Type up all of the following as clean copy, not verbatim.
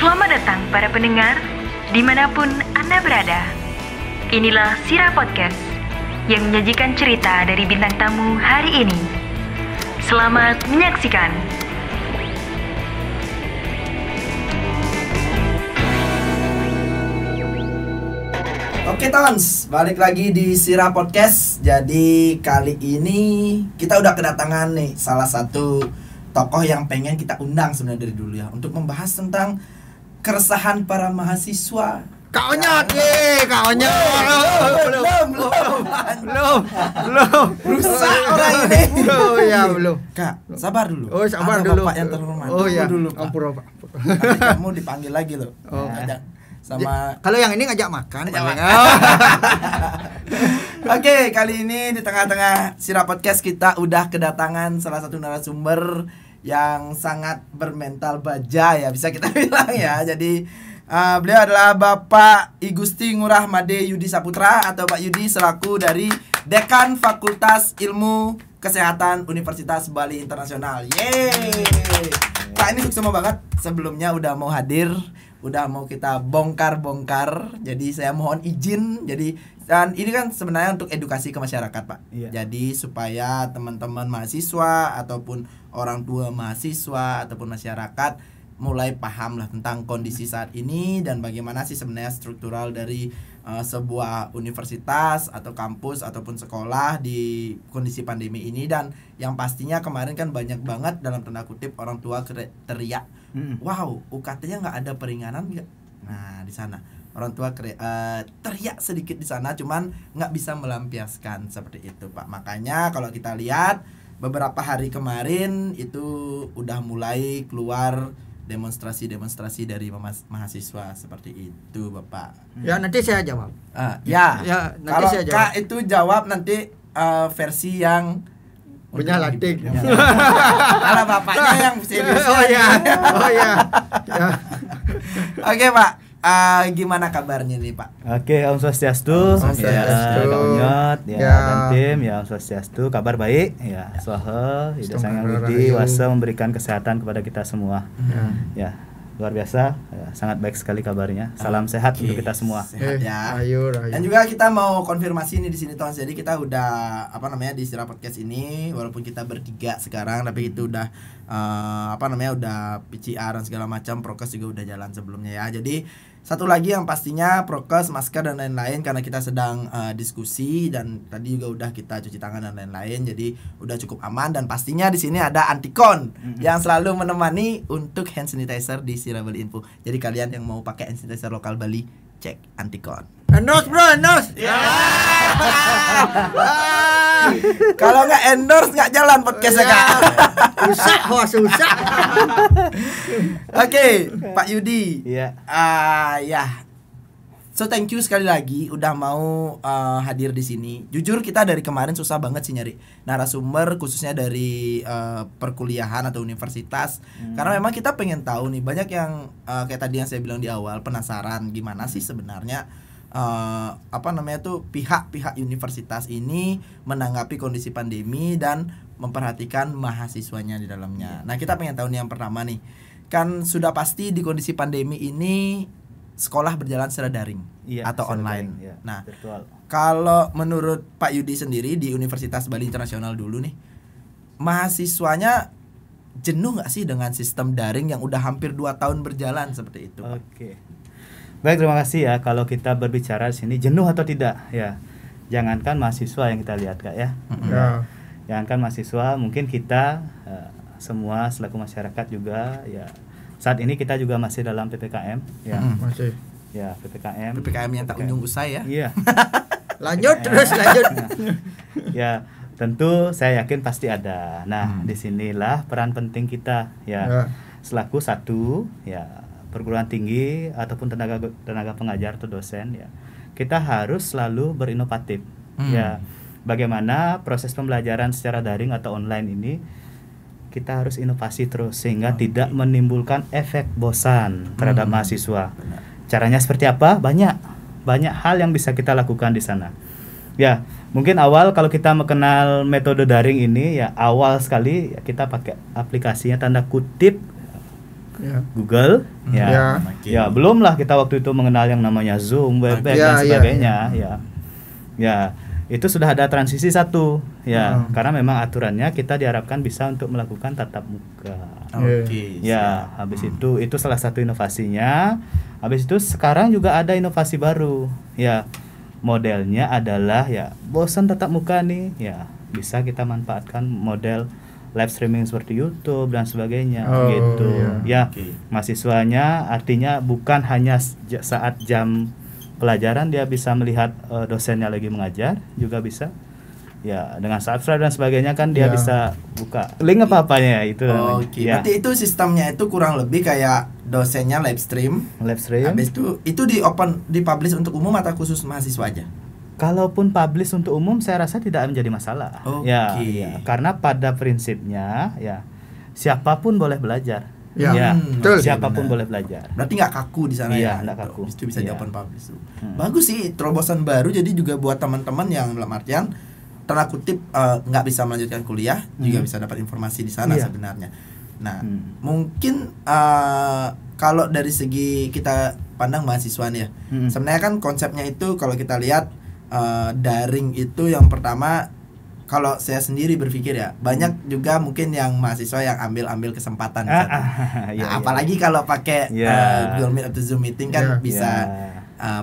Selamat datang para pendengar, dimanapun Anda berada. Inilah Sira Podcast yang menyajikan cerita dari bintang tamu hari ini. Selamat menyaksikan. Oke Tons, balik lagi di Sira Podcast. Jadi kali ini kita udah kedatangan nih salah satu tokoh yang pengen kita undang sebenarnya dari dulu ya, untuk membahas tentang keresahan para mahasiswa. Kaunya belum Rusak orang ini. Oh ya belum. Kak, sabar dulu. Oh sabar ada dulu. Bapak yang terhormat. Oh ya. Dulu, Pak. Ampun. Nanti kamu dipanggil lagi loh. Oh. Ngajak sama. Kalau yang ini ngajak makan. Oke, kali ini di tengah-tengah Sira Podcast kita udah kedatangan salah satu narasumber yang sangat bermental baja ya, bisa kita bilang ya. Jadi beliau adalah Bapak I Gusti Ngurah Made Yudi Saputra atau Pak Yudi selaku dari Dekan Fakultas Ilmu Kesehatan Universitas Bali Internasional. Yeay. Pak ini sukses banget, sebelumnya udah mau hadir, udah mau kita bongkar-bongkar. Jadi saya mohon izin. Dan ini kan sebenarnya untuk edukasi ke masyarakat, Pak. Iya. Jadi supaya teman-teman mahasiswa ataupun orang tua mahasiswa ataupun masyarakat mulai paham lah tentang kondisi saat ini dan bagaimana sih sebenarnya struktural dari sebuah universitas atau kampus ataupun sekolah di kondisi pandemi ini. Dan yang pastinya kemarin kan banyak banget dalam tanda kutip orang tua teriak, wow, UKT-nya nggak ada peringanan nggak? Nah di sana orang tua teriak sedikit di sana, cuman nggak bisa melampiaskan seperti itu, Pak. Makanya kalau kita lihat beberapa hari kemarin itu udah mulai keluar demonstrasi dari mahasiswa seperti itu, Bapak. Ya nanti saya jawab. Ya nanti kalau saya jawab. Kak itu jawab nanti versi yang Punya Latik. Kalau bapaknya yang serius. Oh ya. Oke, Pak. Gimana kabarnya nih, Pak? Oke, Om Swastiastu. Om Swastiastu. Kak Onyot, ya, Ya. dan tim, ya Om Swastiastu. Kabar baik, ya. Swaha, Ida Sang Yang Widi, Wasa memberikan kesehatan kepada kita semua. Ya, luar biasa, ya, sangat baik sekali kabarnya. Salam sehat untuk kita semua. Sehat ya. Ayo. Dan juga kita mau konfirmasi nih di sini, Tons. Jadi kita udah di Sira Podcast ini walaupun kita bertiga sekarang, tapi itu udah udah PCR dan segala macam, prokes juga udah jalan sebelumnya ya. Jadi satu lagi yang pastinya prokes, masker dan lain-lain, karena kita sedang diskusi dan tadi juga udah kita cuci tangan dan lain-lain, jadi udah cukup aman. Dan pastinya di sini ada Antikon yang selalu menemani untuk hand sanitizer di Sira Bali Info. Jadi kalian yang mau pakai hand sanitizer lokal Bali, cek Antikon. Endorse bro, endorse. Kalau nggak endorse nggak jalan podcastnya, Kak. Susah. Oke, Pak Yudi. Iya. So thank you sekali lagi udah mau hadir di sini. Jujur kita dari kemarin susah banget sih nyari narasumber khususnya dari perkuliahan atau universitas. Karena memang kita pengen tahu nih, banyak yang kayak tadi yang saya bilang di awal, penasaran gimana sih sebenarnya pihak-pihak universitas ini menanggapi kondisi pandemi dan memperhatikan mahasiswanya di dalamnya. Nah, kita pengen tahu nih yang pertama nih. Kan sudah pasti di kondisi pandemi ini sekolah berjalan secara daring atau online. Daring, ya, nah, virtual. Kalau menurut Pak Yudi sendiri di Universitas Bali Internasional dulu nih, mahasiswanya jenuh nggak sih dengan sistem daring yang udah hampir 2 tahun berjalan seperti itu, Pak? Oke. Baik, terima kasih ya. Kalau kita berbicara di sini jenuh atau tidak, ya. Jangankan mahasiswa yang kita lihat, Kak, ya. Ya. Jangankan mahasiswa, mungkin kita semua selaku masyarakat juga, ya. Saat ini kita juga masih dalam PPKM, ya. Masih. Ya, PPKM. PPKM yang tak kunjung usai ya. Iya. Lanjut. Ya, tentu saya yakin pasti ada. Nah, disinilah peran penting kita, ya. Selaku satu, ya, perguruan tinggi ataupun tenaga pengajar atau dosen, ya, kita harus selalu berinovatif. Ya, bagaimana proses pembelajaran secara daring atau online ini kita harus inovasi terus sehingga tidak menimbulkan efek bosan terhadap mahasiswa. Caranya seperti apa? Banyak hal yang bisa kita lakukan di sana. Ya, mungkin awal kalau kita mengenal metode daring ini, ya awal sekali ya kita pakai aplikasinya tanda kutip Ya. Google, ya. Ya. Oke. Ya, belumlah kita waktu itu mengenal yang namanya Zoom, Webex Ya, dan ya, sebagainya, ya. Ya, itu sudah ada transisi satu, ya. Karena memang aturannya kita diharapkan bisa untuk melakukan tatap muka. Oke. Ya, habis itu salah satu inovasinya. Habis itu sekarang juga ada inovasi baru. Ya, modelnya adalah ya bosan tatap muka nih, ya bisa kita manfaatkan model live streaming seperti YouTube dan sebagainya gitu. Ya, Oke. mahasiswanya artinya bukan hanya saat jam pelajaran dia bisa melihat dosennya lagi mengajar, juga bisa. Ya, dengan subscribe dan sebagainya kan dia bisa buka link apa-apanya itu. Oke. Ya. Berarti itu sistemnya itu kurang lebih kayak dosennya live stream. Live stream. Habis itu dipublish untuk umum atau khusus mahasiswa aja? Kalaupun publish untuk umum saya rasa tidak menjadi masalah. Oke. Ya, karena pada prinsipnya ya siapapun boleh belajar. Ya, betul. Siapapun Benar. boleh belajar. Berarti nggak kaku di sana Iya, ya? nggak kaku. Itu bisa di Iya. open publish tuh. Bagus sih, terobosan baru. Jadi juga buat teman-teman yang dalam artian tanda kutip nggak bisa melanjutkan kuliah juga bisa dapat informasi di sana Iya. sebenarnya. Nah, mungkin kalau dari segi kita pandang mahasiswa nih ya, sebenarnya kan konsepnya itu kalau kita lihat daring itu yang pertama, kalau saya sendiri berpikir ya banyak juga mungkin yang mahasiswa yang ambil kesempatan di sana. Nah, apalagi kalau pakai Google Meet atau Zoom meeting kan bisa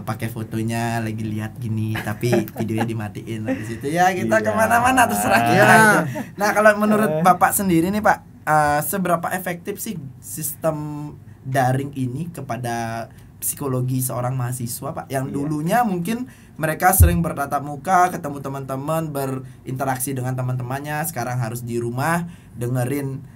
pakai fotonya lagi lihat gini tapi videonya dimatiin habis itu ya kita kemana-mana terserah kita gitu. Nah, kalau menurut Bapak sendiri nih Pak, seberapa efektif sih sistem daring ini kepada psikologi seorang mahasiswa Pak yang dulunya mungkin mereka sering bertatap muka, ketemu teman-teman, berinteraksi dengan teman-temannya, sekarang harus di rumah dengerin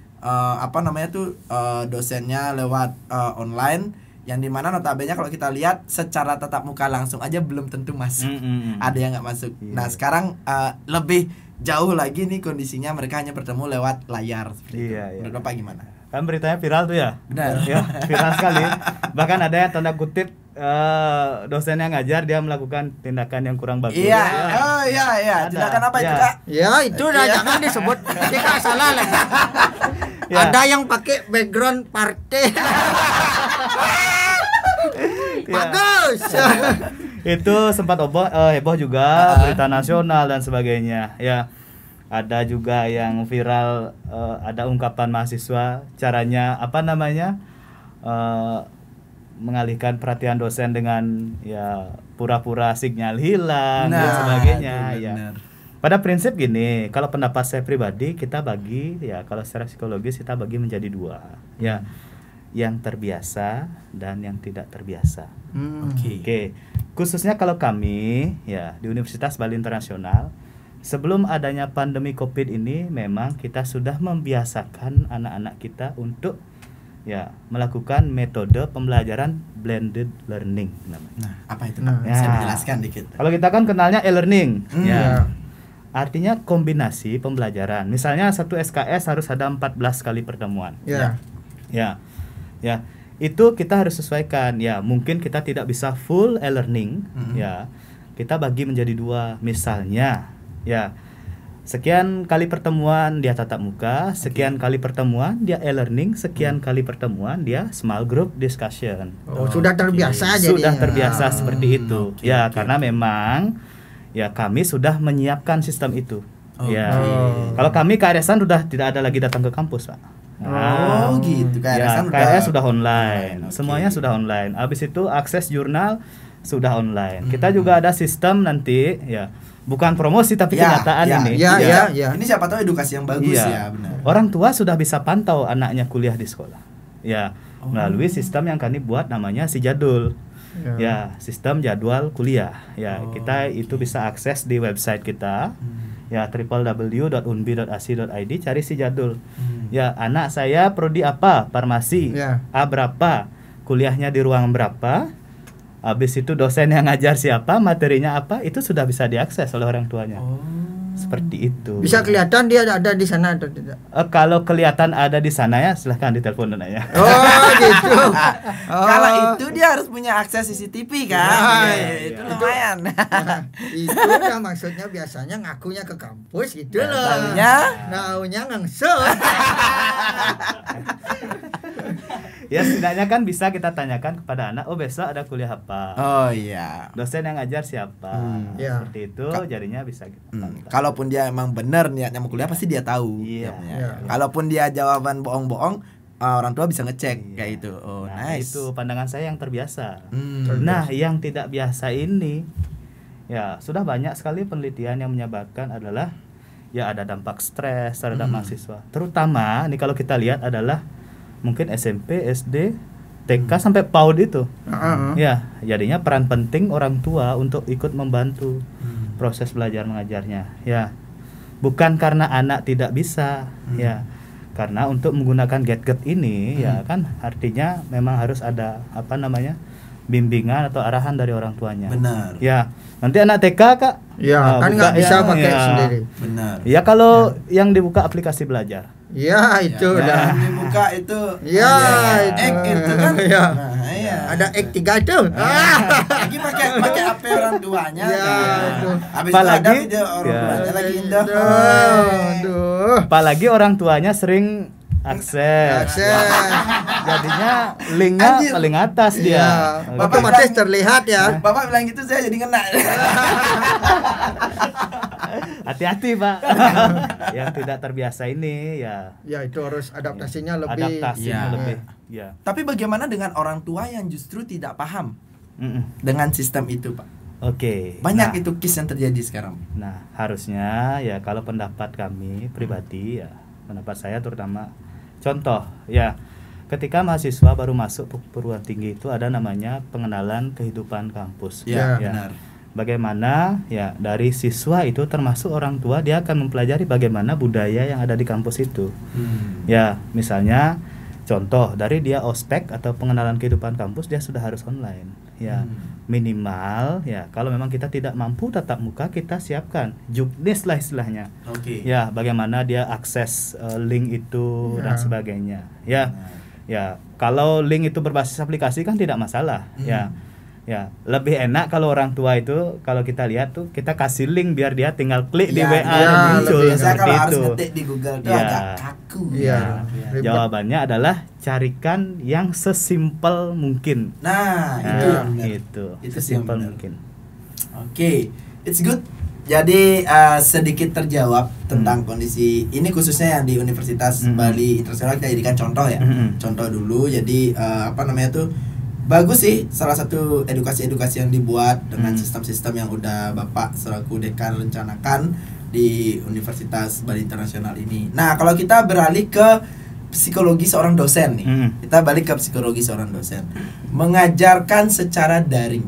dosennya lewat online, yang dimana notabene kalau kita lihat secara tatap muka langsung aja belum tentu masuk, ada yang nggak masuk. Nah, sekarang lebih jauh lagi nih kondisinya, mereka hanya bertemu lewat layar. Menurut Bapak gimana? Kan beritanya viral tuh ya. Benar. Ya, viral sekali. Bahkan ada yang tanda kutip dosen yang ngajar dia melakukan tindakan yang kurang bagus. Iya. Oh iya. Tindakan apa itu, Kak? Ya, itu udah jangan disebut. Kita salah lagi. Ya. Ada yang pakai background partai. Bagus. Itu sempat heboh juga, berita nasional dan sebagainya. Ya. Ada juga yang viral, ada ungkapan mahasiswa caranya mengalihkan perhatian dosen dengan ya pura-pura sinyal hilang dan sebagainya ya. Pada prinsip gini, kalau pendapat saya pribadi kita bagi ya, kalau secara psikologis kita bagi menjadi dua ya, yang terbiasa dan yang tidak terbiasa. Oke. Khususnya kalau kami ya di Universitas Bali Internasional, sebelum adanya pandemi Covid ini memang kita sudah membiasakan anak-anak kita untuk ya melakukan metode pembelajaran blended learning namanya. Nah, apa itu? Bisa dijelaskan dikit. Kalau kita kan kenalnya e-learning ya. Artinya kombinasi pembelajaran. Misalnya satu SKS harus ada 14 kali pertemuan. Ya. Itu kita harus sesuaikan. Ya, mungkin kita tidak bisa full e-learning ya. Kita bagi menjadi dua. Misalnya ya, sekian kali pertemuan dia tatap muka, sekian kali pertemuan dia e-learning, sekian kali pertemuan dia small group discussion. Sudah terbiasa jadi. Sudah terbiasa seperti itu. Karena memang ya kami sudah menyiapkan sistem itu. Kalau kami KRS-an sudah tidak ada lagi datang ke kampus, Pak. Gitu. KRS sudah online. Semuanya sudah online. Habis itu akses jurnal sudah online. Kita juga ada sistem nanti ya, bukan promosi tapi kenyataan ini. Ini siapa tahu edukasi yang bagus ya, benar. Orang tua sudah bisa pantau anaknya kuliah di sekolah. Ya, melalui sistem yang kami buat namanya Sijadul. Ya, sistem jadwal kuliah. Ya, kita itu bisa akses di website kita. Ya, www.unbi.ac.id, cari Sijadul. Ya, anak saya prodi apa? Farmasi. A berapa? Kuliahnya di ruang berapa? Habis itu dosen yang ngajar siapa, materinya apa, itu sudah bisa diakses oleh orang tuanya. Seperti itu. Bisa kelihatan dia ada di sana atau tidak? Kalau kelihatan ada di sana ya silahkan ditelepon anaknya. Gitu. Kalau itu dia harus punya akses CCTV kan. Itu lumayan. Itu kan maksudnya biasanya ngakunya ke kampus gitu loh. Naunya ngangsut. Ya setidaknya kan bisa kita tanyakan kepada anak, oh besok ada kuliah apa, Oh iya. dosen yang ngajar siapa, Ya. seperti itu jadinya bisa kita pantau. Kalaupun dia emang benar niatnya mau kuliah pasti dia tahu. Iya. Ya. Iya. Kalaupun dia jawaban bohong-bohong, orang tua bisa ngecek kayak itu. Oh, Nah, nice. itu pandangan saya yang terbiasa. Hmm. Nah, yang tidak biasa ini, ya sudah banyak sekali penelitian yang menyebarkan adalah ya ada dampak stres terhadap mahasiswa. Terutama nih kalau kita lihat adalah mungkin SMP, SD, TK sampai PAUD itu. Ya, jadinya peran penting orang tua untuk ikut membantu proses belajar mengajarnya. Ya, bukan karena anak tidak bisa, ya, karena untuk menggunakan gadget ini, ya kan, artinya memang harus ada bimbingan atau arahan dari orang tuanya. Benar. Ya, nanti anak TK kak. Ya, kan nggak bisa pakai sendiri. Benar. Ya kalau yang dibuka aplikasi belajar. Ya itu Dan dah. dibuka itu. Ya, ada itu. itu kan. Ya. Nah, iya. Ada X3 itu. Lagi pakai HP orang tuanya. Ya, kan. itu. Habis itu ada Apalagi, video orang ya. tuanya lagi indah. Aduh. Apalagi orang tuanya sering akses. Jadinya linknya Anjir. paling atas dia. Ya, Oke. otomatis terlihat ya. Bapak bilang gitu saya jadi kena. Hati-hati pak. Yang tidak terbiasa ini ya Ya itu harus adaptasinya lebih. adaptasinya Ya. lebih. Ya. Tapi bagaimana dengan orang tua yang justru tidak paham Mm-mm. dengan sistem itu, Pak? Oke. Banyak Nah, itu case yang terjadi sekarang. Nah, harusnya ya kalau pendapat kami pribadi ya, pendapat saya terutama contoh ya, ketika mahasiswa baru masuk perguruan tinggi itu ada namanya pengenalan kehidupan kampus. Ya, benar. Bagaimana ya dari siswa itu termasuk orang tua dia akan mempelajari bagaimana budaya yang ada di kampus itu. Ya, misalnya contoh dari dia ospek atau pengenalan kehidupan kampus dia sudah harus online. Ya, minimal ya kalau memang kita tidak mampu tatap muka kita siapkan juknis lah istilahnya. Oke. Ya, bagaimana dia akses link itu dan sebagainya. Ya. Ya, kalau link itu berbasis aplikasi kan tidak masalah. Ya. Ya, lebih enak kalau orang tua itu kalau kita lihat tuh kita kasih link biar dia tinggal klik di Ya, WA ya, dan muncul lebih. Biasanya seperti kalau harus itu. ngetik di Google itu Ya. agak kaku. Iya. Ya. Jawabannya adalah carikan yang sesimpel mungkin. Nah, itu Nah, yang benar. itu Itu sih yang sesimpel benar. mungkin. Oke, it's good. Jadi sedikit terjawab tentang kondisi ini khususnya yang di Universitas Bali Internasional kita jadikan contoh ya. Contoh dulu. Jadi bagus sih salah satu edukasi-edukasi yang dibuat dengan sistem-sistem yang udah Bapak selaku dekan rencanakan di Universitas Bali Internasional ini. Nah, kalau kita beralih ke psikologi seorang dosen nih. Kita balik ke psikologi seorang dosen. Mengajarkan secara daring.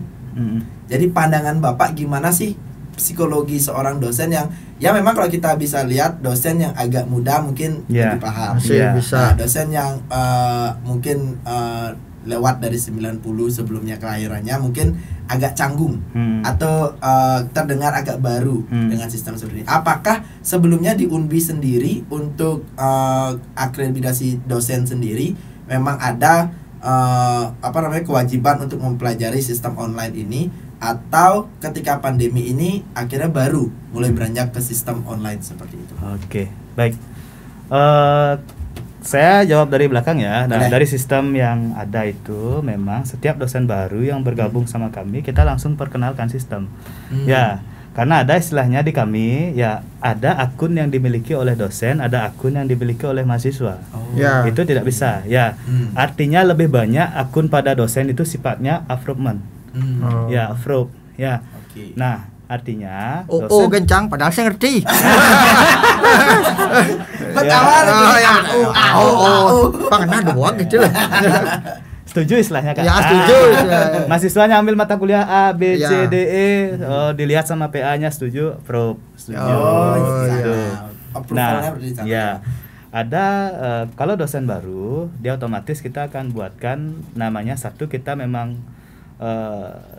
Jadi pandangan Bapak gimana sih psikologi seorang dosen yang ya memang kalau kita bisa lihat dosen yang agak muda mungkin Ya, lebih paham. masih Ya. bisa. Nah, dosen yang mungkin lewat dari 90 sebelumnya kelahirannya mungkin agak canggung atau terdengar agak baru dengan sistem seperti ini. Apakah sebelumnya di Unbi sendiri untuk akreditasi dosen sendiri memang ada kewajiban untuk mempelajari sistem online ini, atau ketika pandemi ini akhirnya baru mulai beranjak ke sistem online seperti itu? Oke, baik. Saya jawab dari belakang ya. Nah, Boleh. dari sistem yang ada itu memang setiap dosen baru yang bergabung sama kami kita langsung perkenalkan sistem. Ya, karena ada istilahnya di kami ya ada akun yang dimiliki oleh dosen, ada akun yang dimiliki oleh mahasiswa. Ya. Itu tidak bisa. Ya, artinya lebih banyak akun pada dosen itu sifatnya approvement. Oh. Ya, approve. Ya. Oke. Nah, artinya Oh, kencang padahal saya ngerti. Pertama lagi. Pernah doang gitu lah. setuju istilahnya kan? Ya, setuju. Mahasiswanya ambil mata kuliah A, B, C, Ya. D, E, dilihat sama PA-nya setuju, pro, setuju. Oh, gitu. Approvalnya Nah, berarti sana. ya ada kalau dosen baru, dia otomatis kita akan buatkan namanya satu kita memang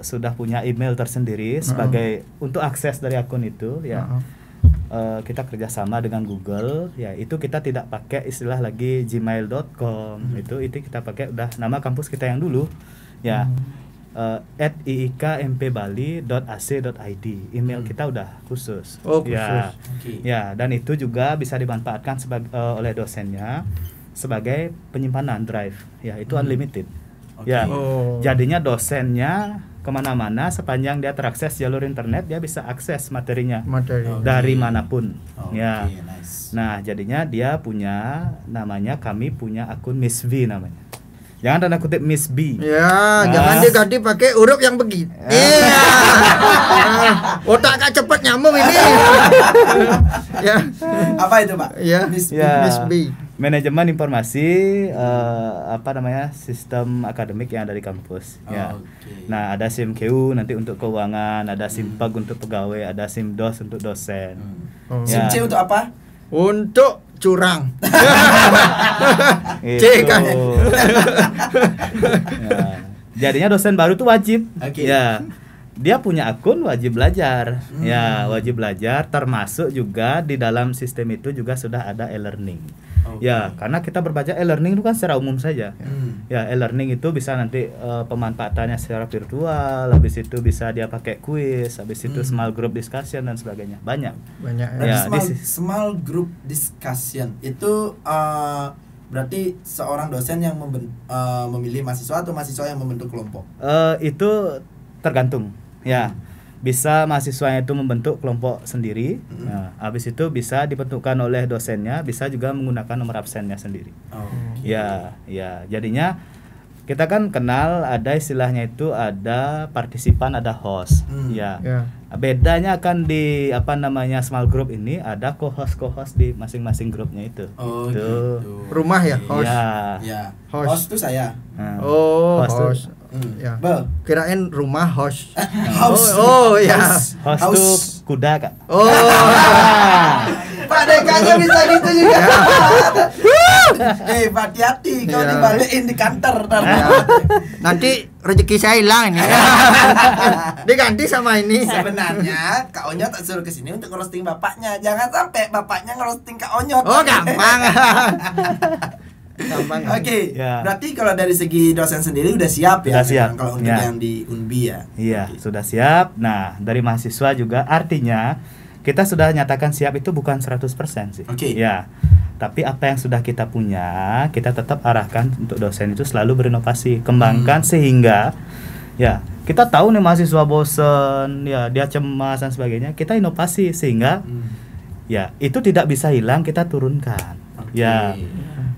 sudah punya email tersendiri sebagai untuk akses dari akun itu, ya. Kita kerjasama dengan Google, ya itu kita tidak pakai istilah lagi gmail.com, itu kita pakai udah nama kampus kita yang dulu, ya @iikmpbali.ac.id, email kita udah khusus, Oh, khusus. ya, Oke. ya dan itu juga bisa dimanfaatkan oleh dosennya sebagai penyimpanan drive, ya itu unlimited. Oke. Ya, Oh. jadinya dosennya kemana-mana sepanjang dia terakses jalur internet, dia bisa akses materinya Materi. Oke. dari manapun. Oke, Ya. nice. Nah, jadinya dia punya namanya, kami punya akun Miss V namanya. Jangan tanda kutip Miss B. Ya, jangan diganti pakai huruf yang begitu. Iya. Otak kak cepet nyambung ini. Ya. Apa itu, Pak? Ya. Miss Ya. Miss B. Manajemen informasi sistem akademik yang ada di kampus. Ya. Oke. Nah, ada SIMKU nanti untuk keuangan, ada SIMPAG untuk pegawai, ada SIMDOS untuk dosen. Oh. Ya. SIM C untuk apa? Untuk curang. C Itu. kan. Ya. Jadinya dosen baru tuh wajib. Oke. Ya. Dia punya akun, wajib belajar. Ya, wajib belajar, termasuk juga di dalam sistem itu juga sudah ada e-learning. Oke. Ya, karena kita berbaca e-learning itu kan secara umum saja. Ya, e-learning itu bisa nanti pemanfaatannya secara virtual, habis itu bisa dia pakai kuis, habis itu small group discussion dan sebagainya. Banyak. Banyak ya. Berarti Ya, small group discussion itu berarti seorang dosen yang memilih mahasiswa atau mahasiswa yang membentuk kelompok? Itu tergantung. Ya. Bisa mahasiswanya itu membentuk kelompok sendiri. Nah, habis itu bisa dibentukkan oleh dosennya, bisa juga menggunakan nomor absennya sendiri. Oke. Ya, ya. Jadinya kita kan kenal ada istilahnya itu ada partisipan, ada host. Ya. Ya. Bedanya kan di small group ini ada co-host di masing-masing grupnya itu. Oh, Tuh. gitu. Rumah ya, host. Ya. Ya. Host. Host itu saya. Nah, Oh, host tuh- host. Ya. Bel. Kirain rumah host. House. Oh, ya. host tuh kuda, Kak. Oh. Pak Dekanya bisa gitu juga. Pak hati-hati kalau Ya. dibalikin di kantor. Ya. Nanti rezeki saya hilang ini. Diganti sama ini. Sebenarnya Kak Onyot tak suruh kesini untuk ngerosting bapaknya. Jangan sampai bapaknya ngerosting Kak Onyot. Oh, gampang. Gampang. Oke, Ya. berarti kalau dari segi dosen sendiri udah siap ya? Udah siap. Kalau untuk Ya. yang di Unbi ya? Iya, Oke. sudah siap. Nah, dari mahasiswa juga artinya kita sudah nyatakan siap itu bukan 100% sih. Oke. Ya. Tapi apa yang sudah kita punya, kita tetap arahkan untuk dosen itu selalu berinovasi, kembangkan sehingga ya, kita tahu nih mahasiswa bosen, ya dia cemas dan sebagainya, kita inovasi sehingga ya, itu tidak bisa hilang, kita turunkan. Oke. Ya.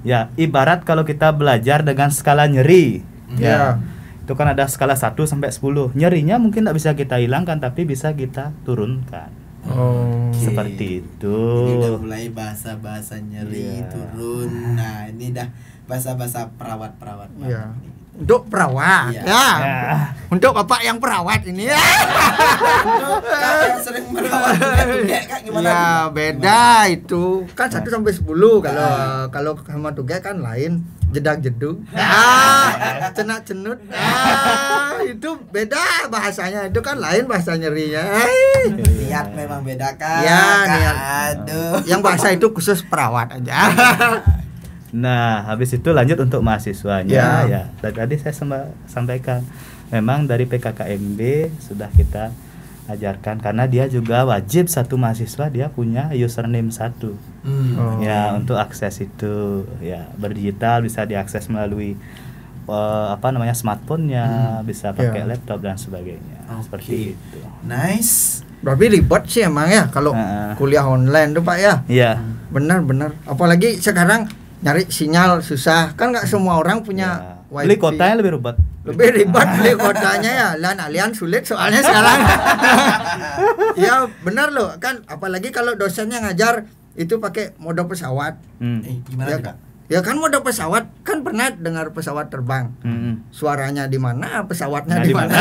Ya, ibarat kalau kita belajar dengan skala nyeri. Ya. Itu kan ada skala 1 sampai 10. Nyerinya mungkin tidak bisa kita hilangkan tapi bisa kita turunkan. Oh. Seperti itu. Ini udah mulai bahasa-bahasa nyeri Iya. turun. Nah, ini dah bahasa-bahasa perawat-perawat. Ya. banget ini. Untuk perawat. Iya. Ya. Ya. Untuk Bapak yang perawat ini ya. Kak yang sering merawat tugek, Kak, gimana? Ya, Kak? beda itu. Kan 1 sampai 10 kalau sama tugas kan lain. Jedag-jedug. Cenak cenut. Itu beda bahasanya. Itu kan lain bahasa nyerinya. Niat memang beda, Kak. Ya, Kak. niat. Aduh. Yang bahasa itu khusus perawat aja. Nah, habis itu lanjut untuk mahasiswanya Ya. ya. Tadi saya sampaikan memang dari PKKMB sudah kita ajarkan karena dia juga wajib satu mahasiswa dia punya username 1. Oh. Ya, untuk akses itu ya berdigital bisa diakses melalui smartphone-nya, bisa pakai Ya. laptop dan sebagainya. Oke. Seperti itu. Nice. Berarti ribet sih emang ya kalau kuliah online tuh Pak ya. Iya. Benar-benar. Apalagi sekarang nyari sinyal susah. Kan nggak semua orang punya Ya. Beli kotanya lebih ribet. Lebih ribet beli kotanya ya. Lan alian sulit soalnya sekarang. Ya benar loh kan. Apalagi kalau dosennya ngajar itu pakai mode pesawat. Gimana Ya, tuh, Kak? ya kan mode pesawat kan pernah dengar pesawat terbang. Suaranya di mana, pesawatnya Nah, di di mana.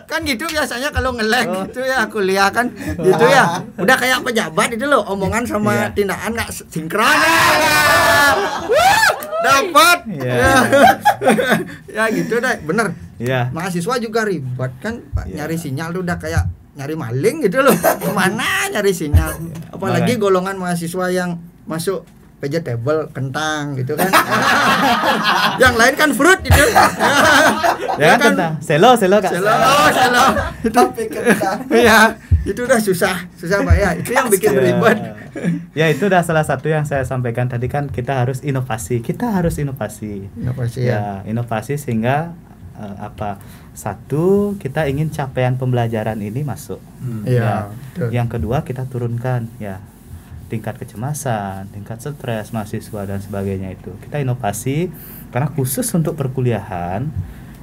Kan gitu biasanya kalau nge-lag gitu ya kuliah kan gitu ya. Udah kayak pejabat itu loh, omongan sama Iya. tindakan nggak sinkron. Dapat. Iya. Ya gitu deh, bener. Iya. Mahasiswa juga ribet kan, Pak. Iya. Nyari sinyal tuh udah kayak nyari maling gitu loh. Kemana nyari sinyal? Apalagi Makanya. golongan mahasiswa yang masuk vegetable, kentang gitu kan. Yang lain kan fruit gitu. Ya kan kentang. Selo Kak. Selo. Itu Tapi kentang. ya, itu udah susah Pak ya. Itu yang bikin Iya. ribet. Ya itu udah salah satu yang saya sampaikan tadi kan, kita harus inovasi. Inovasi Ya, inovasi sehingga satu, kita ingin capaian pembelajaran ini masuk. Iya, betul. Yang kedua, kita turunkan ya tingkat kecemasan, tingkat stres mahasiswa dan sebagainya itu. Kita inovasi karena khusus untuk perkuliahan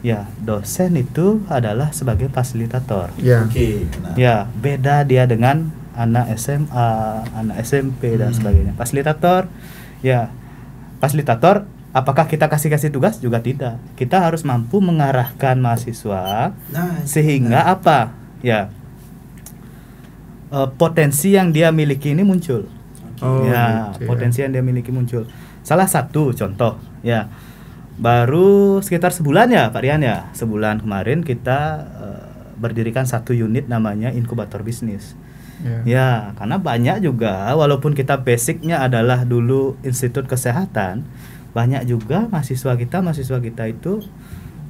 ya, dosen itu adalah sebagai fasilitator. Ya. Oke, benar. Ya, beda dia dengan anak SMA, anak SMP dan sebagainya. Fasilitator apakah kita kasih tugas? Juga tidak. Kita harus mampu mengarahkan mahasiswa sehingga potensi yang dia miliki ini muncul. Potensi yang dia miliki muncul. Salah satu contoh ya, baru sekitar sebulan ya Pak Rian ya, sebulan kemarin kita berdirikan satu unit namanya inkubator bisnis. Ya, karena banyak juga, walaupun kita basicnya adalah dulu institut kesehatan, banyak juga mahasiswa kita itu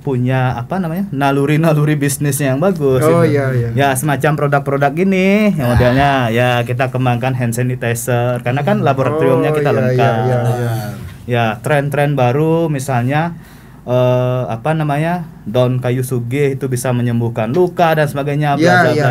punya naluri bisnisnya yang bagus. Ya, semacam produk-produk gini modelnya ya, kita kembangkan hand sanitizer karena kan laboratoriumnya kita lengkap. Ya, tren-tren baru misalnya daun kayu sugih itu bisa menyembuhkan luka dan sebagainya,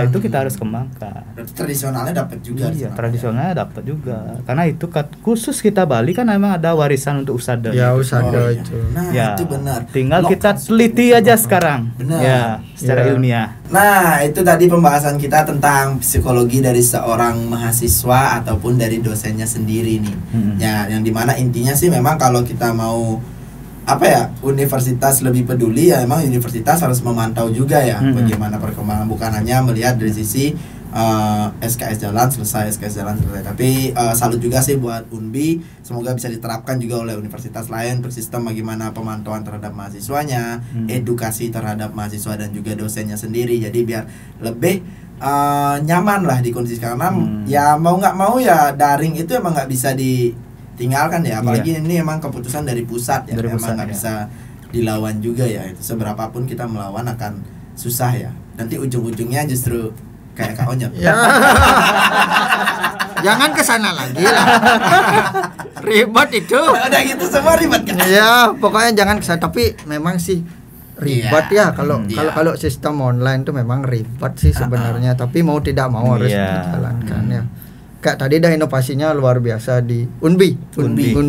itu kita harus kembangkan. Tradisionalnya dapat juga. Iya, tradisionalnya dapat juga. Karena itu khusus kita Bali kan memang ada warisan untuk usada. Ya, usada itu. Nah, itu benar. Tinggal kita teliti aja sekarang. Benar. Ya, secara ilmiah. Nah, itu tadi pembahasan kita tentang psikologi dari seorang mahasiswa ataupun dari dosennya sendiri nih. Ya, yang dimana intinya sih memang kalau kita mau universitas lebih peduli ya, memang universitas harus memantau juga ya bagaimana perkembangan, bukan hanya melihat dari sisi SKS jalan selesai, tapi salut juga sih buat Unbi, semoga bisa diterapkan juga oleh universitas lain, bersistem bagaimana pemantauan terhadap mahasiswanya, edukasi terhadap mahasiswa dan juga dosennya sendiri, jadi biar lebih nyaman lah di kondisi sekarang. Ya mau nggak mau ya daring itu emang nggak bisa ditinggalkan ya, apalagi ini emang keputusan dari pusat ya, emang nggak bisa dilawan juga ya, itu seberapapun kita melawan akan susah ya, nanti ujung-ujungnya justru kayak Kak Onyot. Jangan kesana lagi lah. Ribet itu. Udah gitu semua ribet kan. Ya, pokoknya jangan kesana, tapi memang sih ribet ya kalau sistem online tuh memang ribet sih sebenarnya, tapi mau tidak mau harus dijalankan ya. Kayak tadi dah inovasinya luar biasa di Unbi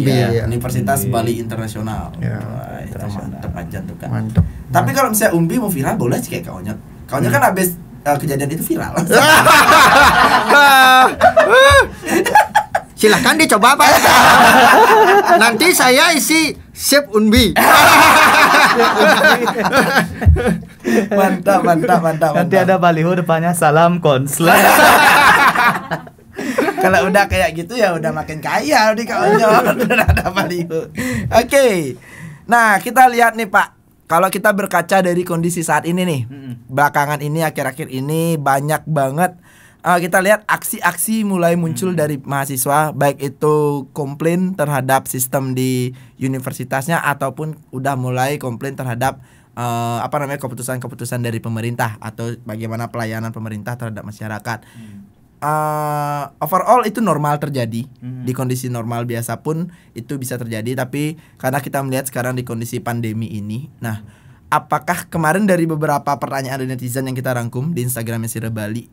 ya. Universitas Bali Internasional. Itu mantep aja tuh kan. Mantep. Tapi kalau misalnya Unbi mau viral boleh sih kayak Kak Onyot. Kak Onyot kan habis kejadian itu viral. Silahkan dicoba Pak. Nanti saya isi Chef Unbi. Mantap. Nanti ada baliho depannya salam konslet. Kalau udah kayak gitu ya udah makin kaya nih Kak Onyot. Udah ada baliho. Oke. Nah, kita lihat nih Pak. Kalau kita berkaca dari kondisi saat ini nih, belakangan ini, akhir-akhir ini banyak banget kita lihat aksi-aksi mulai muncul dari mahasiswa, baik itu komplain terhadap sistem di universitasnya ataupun udah mulai komplain terhadap keputusan-keputusan dari pemerintah atau bagaimana pelayanan pemerintah terhadap masyarakat. Overall itu normal terjadi. Di kondisi normal biasa pun itu bisa terjadi, tapi karena kita melihat sekarang di kondisi pandemi ini, nah apakah kemarin dari beberapa pertanyaan dari netizen yang kita rangkum di Instagramnya Sira Bali,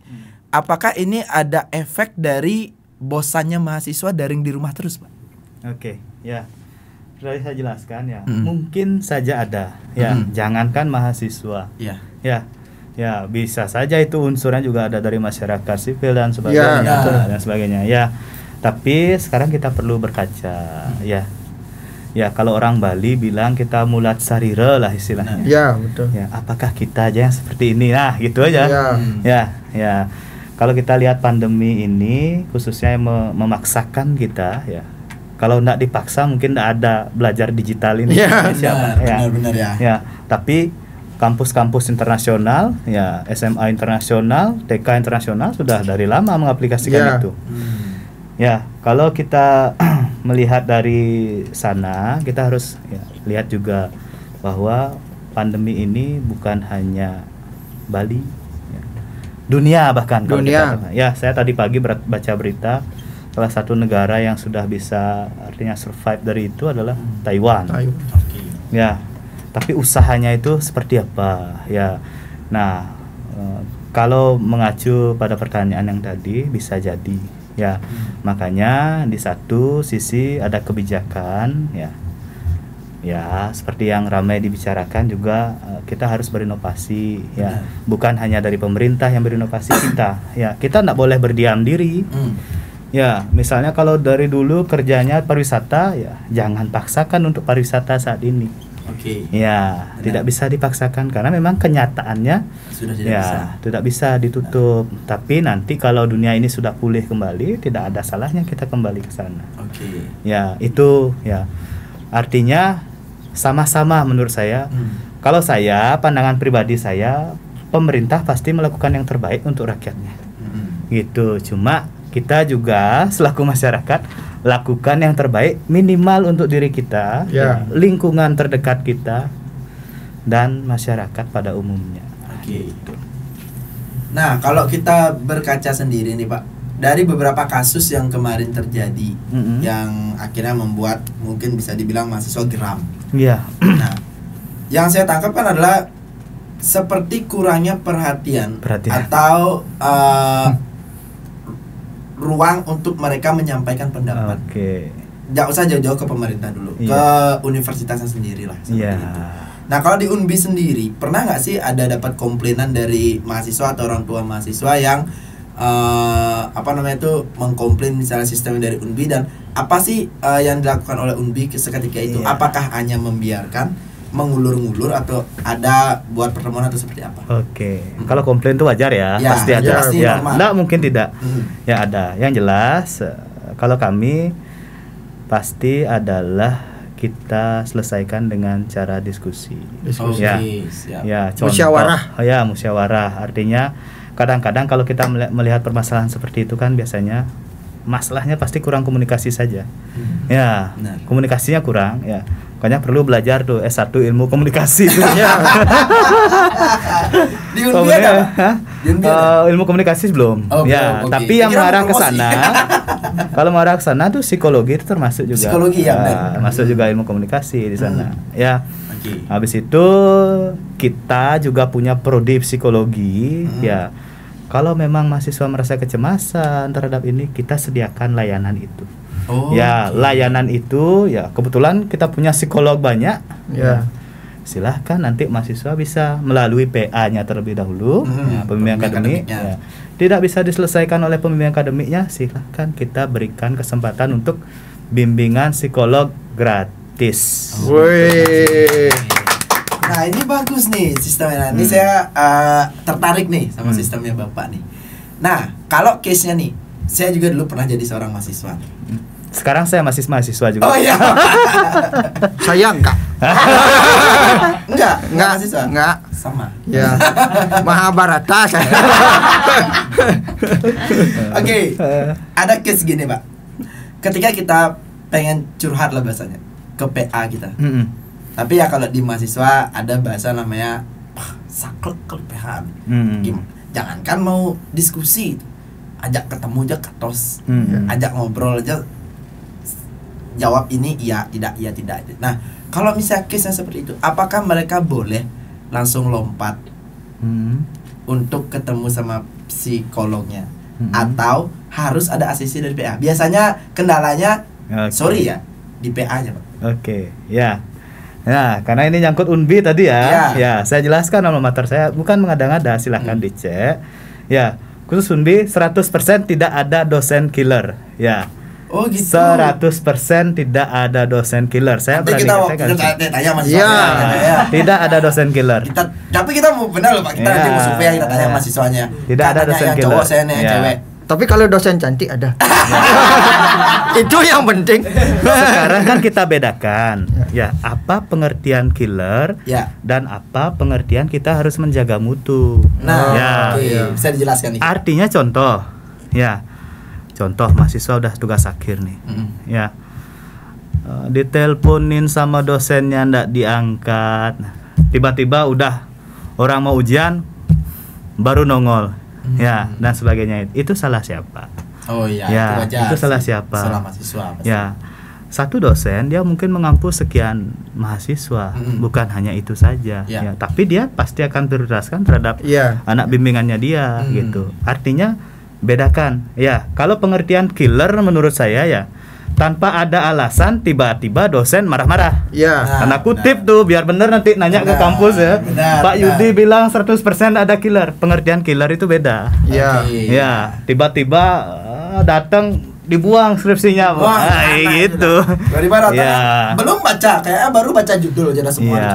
apakah ini ada efek dari bosannya mahasiswa daring di rumah terus, Pak? Oke, ya. Sudah saya jelaskan ya. Mungkin saja ada. Ya, jangankan mahasiswa. Ya, bisa saja itu unsurnya juga ada dari masyarakat sipil dan sebagainya. Ya, tapi sekarang kita perlu berkaca. Ya, kalau orang Bali bilang kita mulat sarira lah istilahnya. Ya, betul. Ya, apakah kita aja yang seperti ini? Nah, gitu aja. Ya. Kalau kita lihat pandemi ini khususnya memaksakan kita ya. Kalau enggak dipaksa mungkin enggak ada belajar digital ini. Benar ya. Ya, tapi kampus-kampus internasional, ya SMA internasional, TK internasional sudah dari lama mengaplikasikan itu. Ya, kalau kita melihat dari sana, kita harus lihat juga bahwa pandemi ini bukan hanya Bali, dunia bahkan. Dunia. Ya, saya tadi pagi baca berita salah satu negara yang sudah bisa artinya survive dari itu adalah Taiwan. Oke. Ya, tapi usahanya itu seperti apa? Ya, nah kalau mengacu pada pertanyaan yang tadi bisa jadi. Ya, makanya di satu sisi ada kebijakan, ya seperti yang ramai dibicarakan juga kita harus berinovasi, ya bukan hanya dari pemerintah yang berinovasi kita, ya kita tidak boleh berdiam diri. Ya, misalnya kalau dari dulu kerjanya pariwisata, ya jangan paksakan untuk pariwisata saat ini. Oke. Ya, tidak bisa dipaksakan karena memang kenyataannya Sudah tidak bisa. tidak bisa ditutup. Tapi nanti kalau dunia ini sudah pulih kembali, tidak ada salahnya kita kembali ke sana. Oke. Ya, itu ya. Artinya sama-sama menurut saya. Kalau saya, pandangan pribadi saya, pemerintah pasti melakukan yang terbaik untuk rakyatnya. Gitu. Cuma kita juga selaku masyarakat lakukan yang terbaik minimal untuk diri kita, lingkungan terdekat kita dan masyarakat pada umumnya. Oke. Nah, kalau kita berkaca sendiri nih Pak, dari beberapa kasus yang kemarin terjadi, yang akhirnya membuat mungkin bisa dibilang mahasiswa geram. Iya. Nah, yang saya tangkap kan adalah seperti kurangnya perhatian. Atau ruang untuk mereka menyampaikan pendapat. Oke. Nggak usah jauh-jauh ke pemerintah dulu, ke universitasnya sendiri lah. Seperti itu. Nah, kalau di Unbi sendiri, pernah nggak sih ada dapat komplainan dari mahasiswa atau orang tua mahasiswa yang mengkomplain misalnya sistem dari Unbi, dan apa sih yang dilakukan oleh Unbi seketika itu? Apakah hanya membiarkan mengulur-ngulur atau ada buat pertemuan atau seperti apa? Oke. Kalau komplain itu wajar ya, pasti ada. Pasti ya, normal. enggak mungkin tidak. Ya ada. Yang jelas kalau kami pasti adalah kita selesaikan dengan cara diskusi. Ya. Ya, contoh. Musyawarah. Ya, musyawarah. Artinya kadang-kadang kalau kita melihat permasalahan seperti itu kan biasanya masalahnya pasti kurang komunikasi saja. Ya, benar. Komunikasinya kurang ya. Makanya perlu belajar tuh S1 ilmu komunikasi tuh. Di Unbi ada? Ilmu komunikasi belum. Ya, belum, tapi yang mengarah ke sana kalau mengarah ke sana tuh psikologi itu termasuk juga. Psikologi ya, masuk juga ilmu komunikasi di sana. Ya. Habis itu kita juga punya prodi psikologi, ya. Kalau memang mahasiswa merasa kecemasan terhadap ini, kita sediakan layanan itu. Layanan itu ya kebetulan kita punya psikolog banyak. Ya. Silahkan nanti mahasiswa bisa melalui PA-nya terlebih dahulu, pembimbing akademik. Ya. Tidak bisa diselesaikan oleh pembimbing akademiknya, silahkan kita berikan kesempatan untuk bimbingan psikolog gratis. Nah, ini bagus nih sistemnya. Ini saya tertarik nih sama sistemnya Bapak nih. Nah, kalau case-nya nih, saya juga dulu pernah jadi seorang mahasiswa. Sekarang saya masih mahasiswa juga. Oh iya. Saya enggak. Enggak mahasiswa. Enggak. Sama. Ya. Mahabharata saya. Oke. Ada case gini, Pak. Ketika kita pengen curhat lah bahasanya ke PA kita. Tapi ya kalau di mahasiswa ada bahasa namanya saklek ke PA. Jangankan mau diskusi, ajak ketemu aja ketos, ajak ngobrol aja, jawab ini iya tidak. Nah, kalau misalnya case seperti itu, apakah mereka boleh langsung lompat untuk ketemu sama psikolognya, atau harus ada asisi dari PA? Biasanya kendalanya, sorry ya, di PA-nya Pak. Oke, ya. Nah, karena ini nyangkut Unbi tadi ya. Ya, saya jelaskan alma mater saya bukan mengada-ngada, silahkan dicek. Ya, khusus Unbi 100% tidak ada dosen killer. Ya. Oh gitu. 100% tidak ada dosen killer. Saya berani katakan. Tanya mahasiswanya. Tidak ada dosen killer. Tapi kita mau benar loh Pak, kita nanti mau survei, kita tanya mahasiswanya. Tidak ada dosen killer. Cowok saya yang cewek. Tapi kalau dosen cantik ada. Itu yang penting. Sekarang kan kita bedakan ya, apa pengertian killer dan apa pengertian kita harus menjaga mutu. Nah, bisa dijelaskan nih. Artinya contoh, ya. Contoh mahasiswa udah tugas akhir nih. Ya. Diteleponin sama dosennya ndak diangkat. Tiba-tiba udah orang mau ujian baru nongol. Ya, dan sebagainya. Itu salah siapa? Oh iya, Ya, itu wajar. itu salah sih. siapa? Salah mahasiswa. pasti. Ya, satu dosen dia mungkin mengampu sekian mahasiswa, bukan hanya itu saja. Ya. Ya, tapi dia pasti akan prioritaskan terhadap Iya. anak bimbingannya dia, gitu. Artinya bedakan. Ya, kalau pengertian killer menurut saya ya, tanpa ada alasan tiba-tiba dosen marah-marah. Iya. Tanda kutip tuh biar bener nanti nanya ke Benar, kampus ya. benar, Pak benar. Yudi bilang 100% ada killer. Pengertian killer itu beda. Iya. Oke. Ya, tiba-tiba datang dibuang skripsinya. Wah, gitu. Tiba-tiba datang Ya. belum baca, kayaknya baru baca judul aja semua. Iya.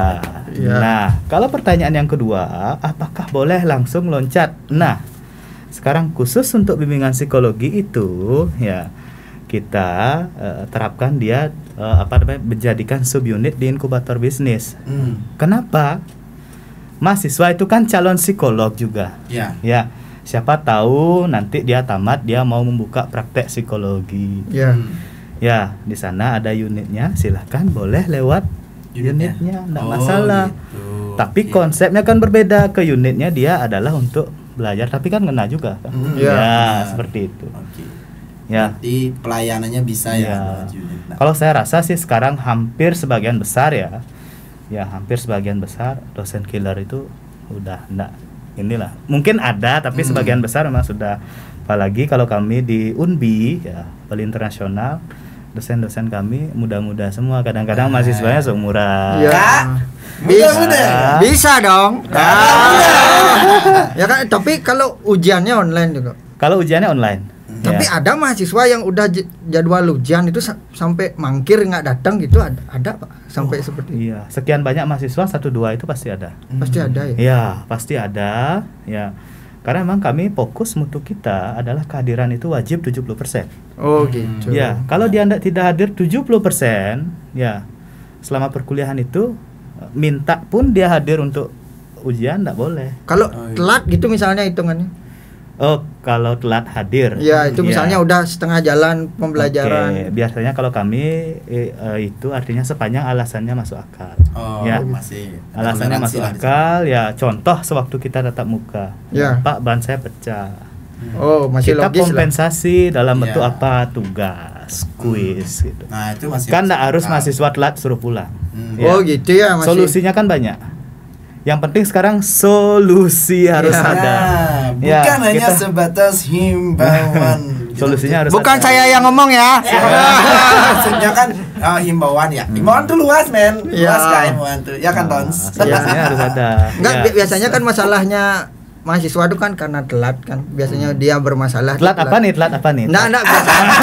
Iya. Nah, kalau pertanyaan yang kedua, apakah boleh langsung loncat? Nah, sekarang khusus untuk bimbingan psikologi itu ya kita terapkan dia menjadikan subunit di inkubator bisnis. Kenapa? Mahasiswa itu kan calon psikolog juga. Ya. Ya, siapa tahu nanti dia tamat dia mau membuka praktek psikologi. Iya. Ya, di sana ada unitnya, silahkan boleh lewat unitnya, enggak Oh, masalah. gitu. Tapi Oke. konsepnya kan berbeda. Ke unitnya dia adalah untuk belajar, tapi kan kena juga kan. Iya. Ya, Benar. seperti itu. Oke. Ya. Berarti pelayanannya bisa ya. Ya. lewat unit. Nah, Kalau saya rasa sih sekarang hampir sebagian besar ya. Ya, hampir sebagian besar dosen killer itu udah enggak inilah. Mungkin ada tapi sebagian besar memang sudah. Apalagi kalau kami di Unbi ya, Bali Internasional, dosen-dosen kami muda-muda semua. Kadang-kadang mahasiswanya seumuran. Iya. Kak, Bisa, muda-muda. bisa dong. Ya kan, tapi kalau ujiannya online juga. Kalau ujiannya online. Tapi ya. ada mahasiswa yang udah jadwal ujian itu sampai mangkir nggak datang gitu, ada Pak, sampai seperti itu. Iya, sekian banyak mahasiswa 1-2 itu pasti ada. Pasti ada ya. Ya, pasti ada. Ya. Karena memang kami fokus mutu kita adalah kehadiran itu wajib 70%. Oh gitu. Ya, kalau dia tidak hadir 70%, ya selama perkuliahan itu minta pun dia hadir untuk ujian enggak boleh. Kalau Oh, iya. telat gitu misalnya hitungannya. Oh, kalau telat hadir. Ya itu Ya. misalnya udah setengah jalan pembelajaran. Oke, biasanya kalau kami itu artinya sepanjang alasannya masuk akal. Oh, Ya. masih Alasannya toleransi masuk lah di akal, ya contoh sewaktu kita tatap muka. Ya. Pak, ban saya pecah. Oh masih Kita logis lah. kompensasi dalam bentuk Ya. apa? Tugas, kuis gitu. sana. Nah, itu masih Kan enggak masuk harus akal. mahasiswa telat suruh pulang. Ya. Oh gitu ya masih. Solusinya kan banyak. Yang penting sekarang solusi harus Ya. ada. Ya, bukan Ya, hanya kita- sebatas himbauan. Solusinya harus Bukan ada. saya yang ngomong ya. Maksudnya kan himbauan ya. Himbauan tuh luas, men. Luas Ya. kan himbauan tuh. Ya kan, Tons? Solusinya harus ada. Enggak, Ya. biasanya kan masalahnya mahasiswa itu kan karena telat kan. Biasanya dia bermasalah. Telat apa nih? Telat apa nih? Enggak biasanya.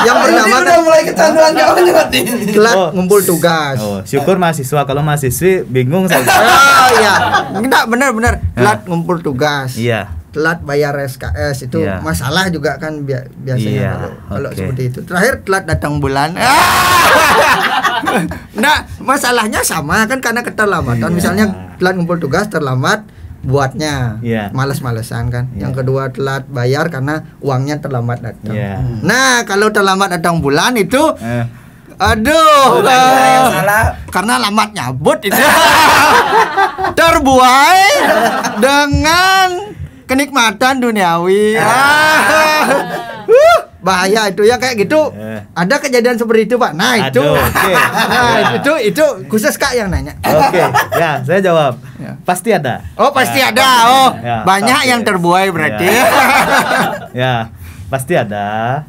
yang pertama Ini kan udah mulai kecanduan kawan juga nih. telat Oh. ngumpul tugas. Oh, syukur mahasiswa. Kalau mahasiswi bingung saya. Oh iya. Enggak benar telat ngumpul tugas. Iya. Telat bayar SKS itu Iya. masalah juga kan biasanya Iya, kalau oke. seperti itu. Terakhir telat datang bulan. Nah, masalahnya sama kan karena keterlambatan. Iya. Misalnya telat ngumpul tugas terlambat buatnya. Iya. Males-malesan kan. Iya. Yang kedua telat bayar karena uangnya terlambat datang. Iya. Nah, kalau terlambat datang bulan itu Eh, aduh, Bukannya yang salah. karena lambat nyabut itu terbuai dengan kenikmatan duniawi. Bahaya itu ya kayak gitu. Ada kejadian seperti itu, Pak. Nah, itu. Aduh, oke. Nah, itu khusus Kak yang nanya. Oke, ya saya jawab. Ya. Pasti ada. Oh, pasti Ya, ada. Oh, Ya, banyak pasti. yang terbuai berarti. Ya. Ya, pasti ada.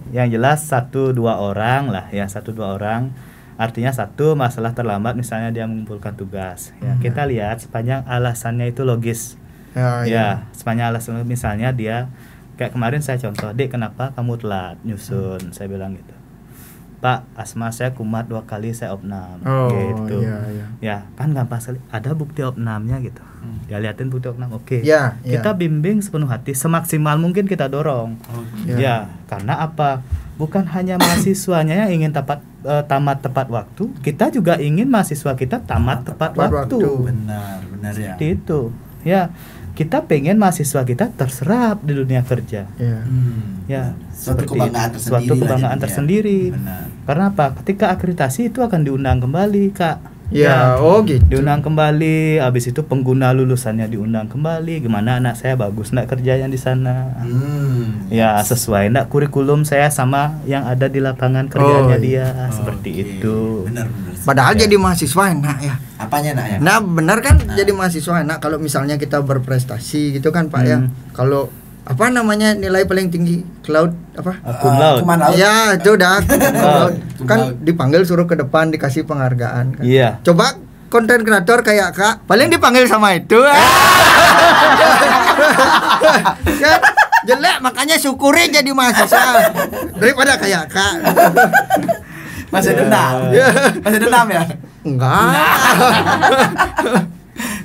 Yang jelas 1-2 orang lah ya, 1-2 orang. Artinya satu masalah terlambat misalnya dia mengumpulkan tugas. Ya, kita lihat sepanjang alasannya itu logis. Ya, Ya, sepanjang alasan misalnya dia kayak kemarin saya contoh, "Dek, kenapa kamu telat nyusun?" Saya bilang gitu. "Pak, asma saya kumat 2 kali saya opnam." Oh, gitu. iya, iya. Ya, kan gampang sekali. Ada bukti opnamnya gitu. Ya liatin bukti opnam. Oke. Ya, ya. Kita bimbing sepenuh hati, semaksimal mungkin kita dorong. Ya. Ya, karena apa? Bukan hanya mahasiswanya yang ingin tamat tepat waktu, kita juga ingin mahasiswa kita tamat tepat waktu. Benar ya. Seperti itu. Ya, kita pengen mahasiswa kita terserap di dunia kerja. Ya. Ya, Suatu seperti kebanggaan itu. tersendiri Suatu lah kebanggaan jadinya. tersendiri. Benar. Karena apa? Ketika akreditasi itu akan diundang kembali, Kak. Ya, oh gitu. Diundang kembali, habis itu pengguna lulusannya diundang kembali, gimana anak saya bagus enggak kerjanya di sana. Ya, sesuai enggak kurikulum saya sama yang ada di lapangan kerjanya dia, seperti itu. Benar. Padahal jadi mahasiswa enak ya. Apanya nak ya? Nah, benar kan jadi mahasiswa enak kalau misalnya kita berprestasi gitu kan, Pak ya. Kalau apa namanya nilai paling tinggi cloud apa Cum laude. Ya itu udah Cum kan laude. dipanggil suruh ke depan dikasih penghargaan kan. Iya. Coba konten kreator kayak Kak paling dipanggil sama itu kan jelek, makanya syukuri jadi mahasiswa daripada kayak Kak. Masih dendam. Masih dendam ya? Enggak.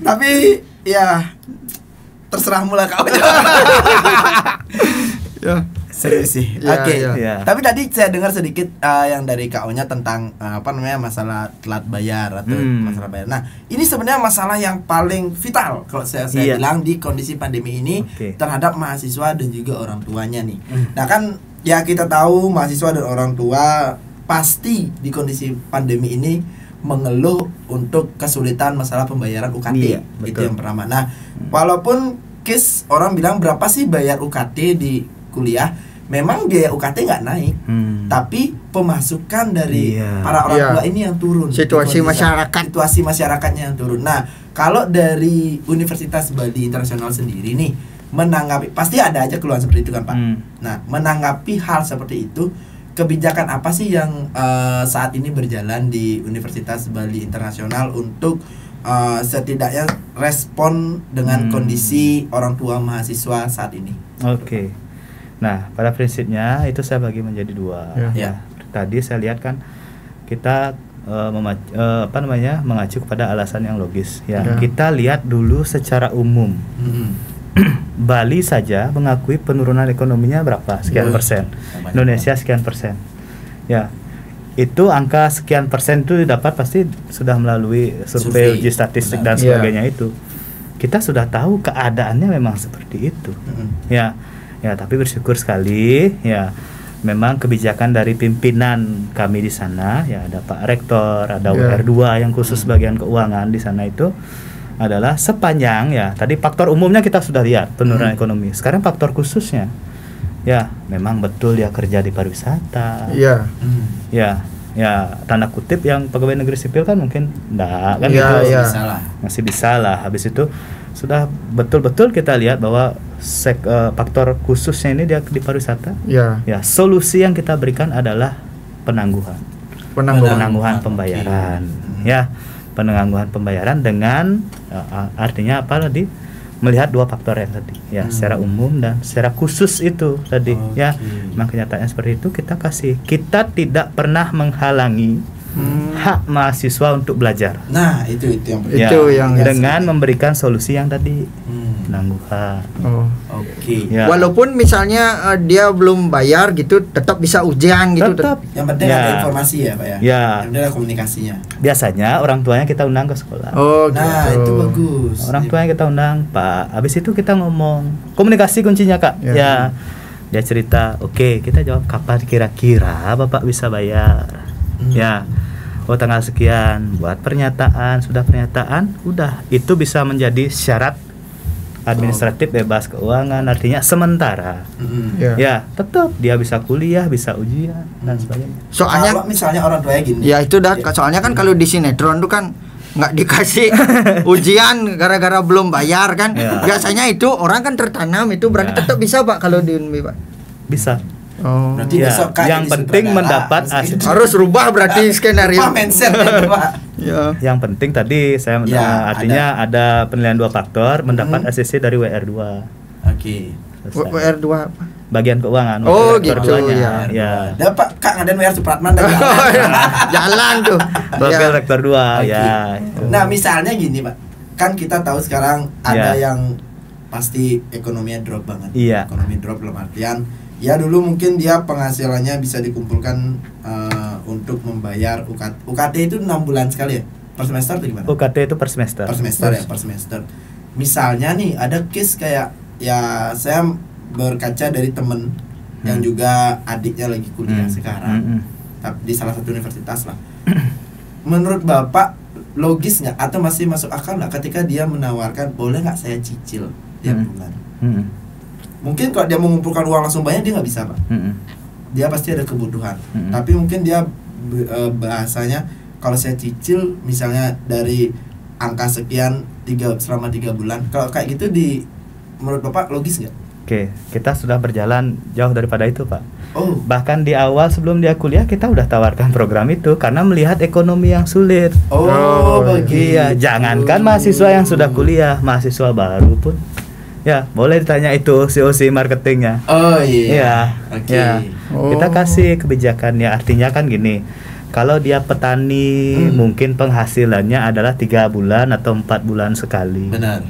Tapi ya terserah mula kau. Ya. Serius sih. Ya, Oke. ya. Tapi tadi saya dengar sedikit yang dari KO-nya tentang apa namanya masalah telat bayar atau masalah bayar. Nah, ini sebenarnya masalah yang paling vital kalau saya bilang di kondisi pandemi ini terhadap mahasiswa dan juga orang tuanya nih. Nah, kan ya kita tahu mahasiswa dan orang tua pasti di kondisi pandemi ini mengeluh untuk kesulitan masalah pembayaran UKT. Iya, Itu betul. yang pertama. Nah, walaupun case orang bilang berapa sih bayar UKT di kuliah, memang biaya UKT nggak naik, tapi pemasukan dari para orang tua ini yang turun. Situasi masyarakatnya yang turun. Nah, kalau dari Universitas Bali Internasional sendiri nih menanggapi, pasti ada aja keluhan seperti itu kan Pak. Nah, menanggapi hal seperti itu, kebijakan apa sih yang saat ini berjalan di Universitas Bali Internasional untuk setidaknya respon dengan kondisi orang tua mahasiswa saat ini? Oke. Nah, pada prinsipnya itu saya bagi menjadi dua. Ya. Tadi saya lihat kan kita mengacu kepada alasan yang logis. Ya. Kita lihat dulu secara umum. Bali saja mengakui penurunan ekonominya berapa? Sekian persen. Indonesia sekian persen. Ya. Itu angka sekian persen itu didapat pasti sudah melalui survei uji statistik dan sebagainya itu. Kita sudah tahu keadaannya memang seperti itu. Ya, tapi bersyukur sekali ya. Memang kebijakan dari pimpinan kami di sana ya, ada Pak Rektor, ada WR2 yang khusus bagian keuangan di sana itu adalah sepanjang ya. Tadi faktor umumnya kita sudah lihat penurunan ekonomi. Sekarang faktor khususnya ya, memang betul dia kerja di pariwisata. Ya, tanda kutip yang pegawai negeri sipil kan mungkin enggak kan gitu. Masih bisa lah. Habis itu sudah betul-betul kita lihat bahwa faktor khususnya ini dia di pariwisata. Ya, solusi yang kita berikan adalah penangguhan pembayaran. Ya, penangguhan pembayaran dengan artinya apa tadi? Melihat dua faktor yang tadi ya, secara umum dan secara khusus itu tadi ya. Memang kenyataannya seperti itu, kita tidak pernah menghalangi hak mahasiswa untuk belajar. Nah, itu yang ya, dengan memberikan solusi yang tadi penangguhan. Ya. Walaupun misalnya dia belum bayar gitu, tetap bisa ujian gitu. Tetap. Yang penting ada informasi ya, Pak ya. Yang penting ada komunikasinya. Biasanya orang tuanya kita undang ke sekolah. Nah, itu bagus. Orang tuanya kita undang, Pak. Habis itu kita ngomong, komunikasi kuncinya, Kak. Ya. Dia cerita, oke, kita jawab kapan kira-kira Bapak bisa bayar. Ya. Tanggal sekian, buat pernyataan, sudah pernyataan, udah itu bisa menjadi syarat administratif bebas keuangan, artinya sementara. Ya, tetap dia bisa kuliah, bisa ujian dan sebagainya. Soalnya kalau misalnya orang tuanya gini. Ya itu dah, soalnya kan kalau di sinetron tuh kan nggak dikasih ujian gara-gara belum bayar kan. Biasanya itu orang kan tertanam itu berarti tetap bisa Pak kalau di Unmi Pak. Bisa. Berarti besok yang penting mendapat harus rubah berarti skenario. Mindset Pak. Yang penting tadi saya artinya ada penilaian dua faktor, mendapat ACC dari WR2. WR2 apa? Bagian keuangan. Gitu ya. Dah Pak, Kak ngaden WR Supratman jalan tuh. Wakil Rektor 2 ya. Nah, misalnya gini, Pak. Kan kita tahu sekarang ada yang pasti ekonominya drop banget. Ekonomi drop dalam artian ya dulu mungkin dia penghasilannya bisa dikumpulkan untuk membayar UKT itu 6 bulan sekali ya? Per semester atau gimana? UKT itu per semester. Per semester. Misalnya nih ada case kayak ya saya berkaca dari temen yang juga adiknya lagi kuliah sekarang di salah satu universitas lah. Menurut Bapak logis nggak atau masih masuk akal nggak ketika dia menawarkan boleh nggak saya cicil tiap bulan? Mungkin kalau dia mengumpulkan uang langsung banyak dia nggak bisa Pak. Dia pasti ada kebutuhan. Tapi mungkin dia bahasanya kalau saya cicil misalnya dari angka sekian selama 3 bulan. Kalau kayak gitu menurut Bapak logis nggak? Oke, kita sudah berjalan jauh daripada itu, Pak. Oh. Bahkan di awal sebelum dia kuliah kita udah tawarkan program itu karena melihat ekonomi yang sulit. Oh, begitu. Iya, jangankan mahasiswa yang sudah kuliah, mahasiswa baru pun ya boleh ditanya itu COC marketingnya. Oh iya. Iya. Oke. Ya. Kita kasih kebijakannya, artinya kan gini. Kalau dia petani mungkin penghasilannya adalah 3 bulan atau 4 bulan sekali. Benar.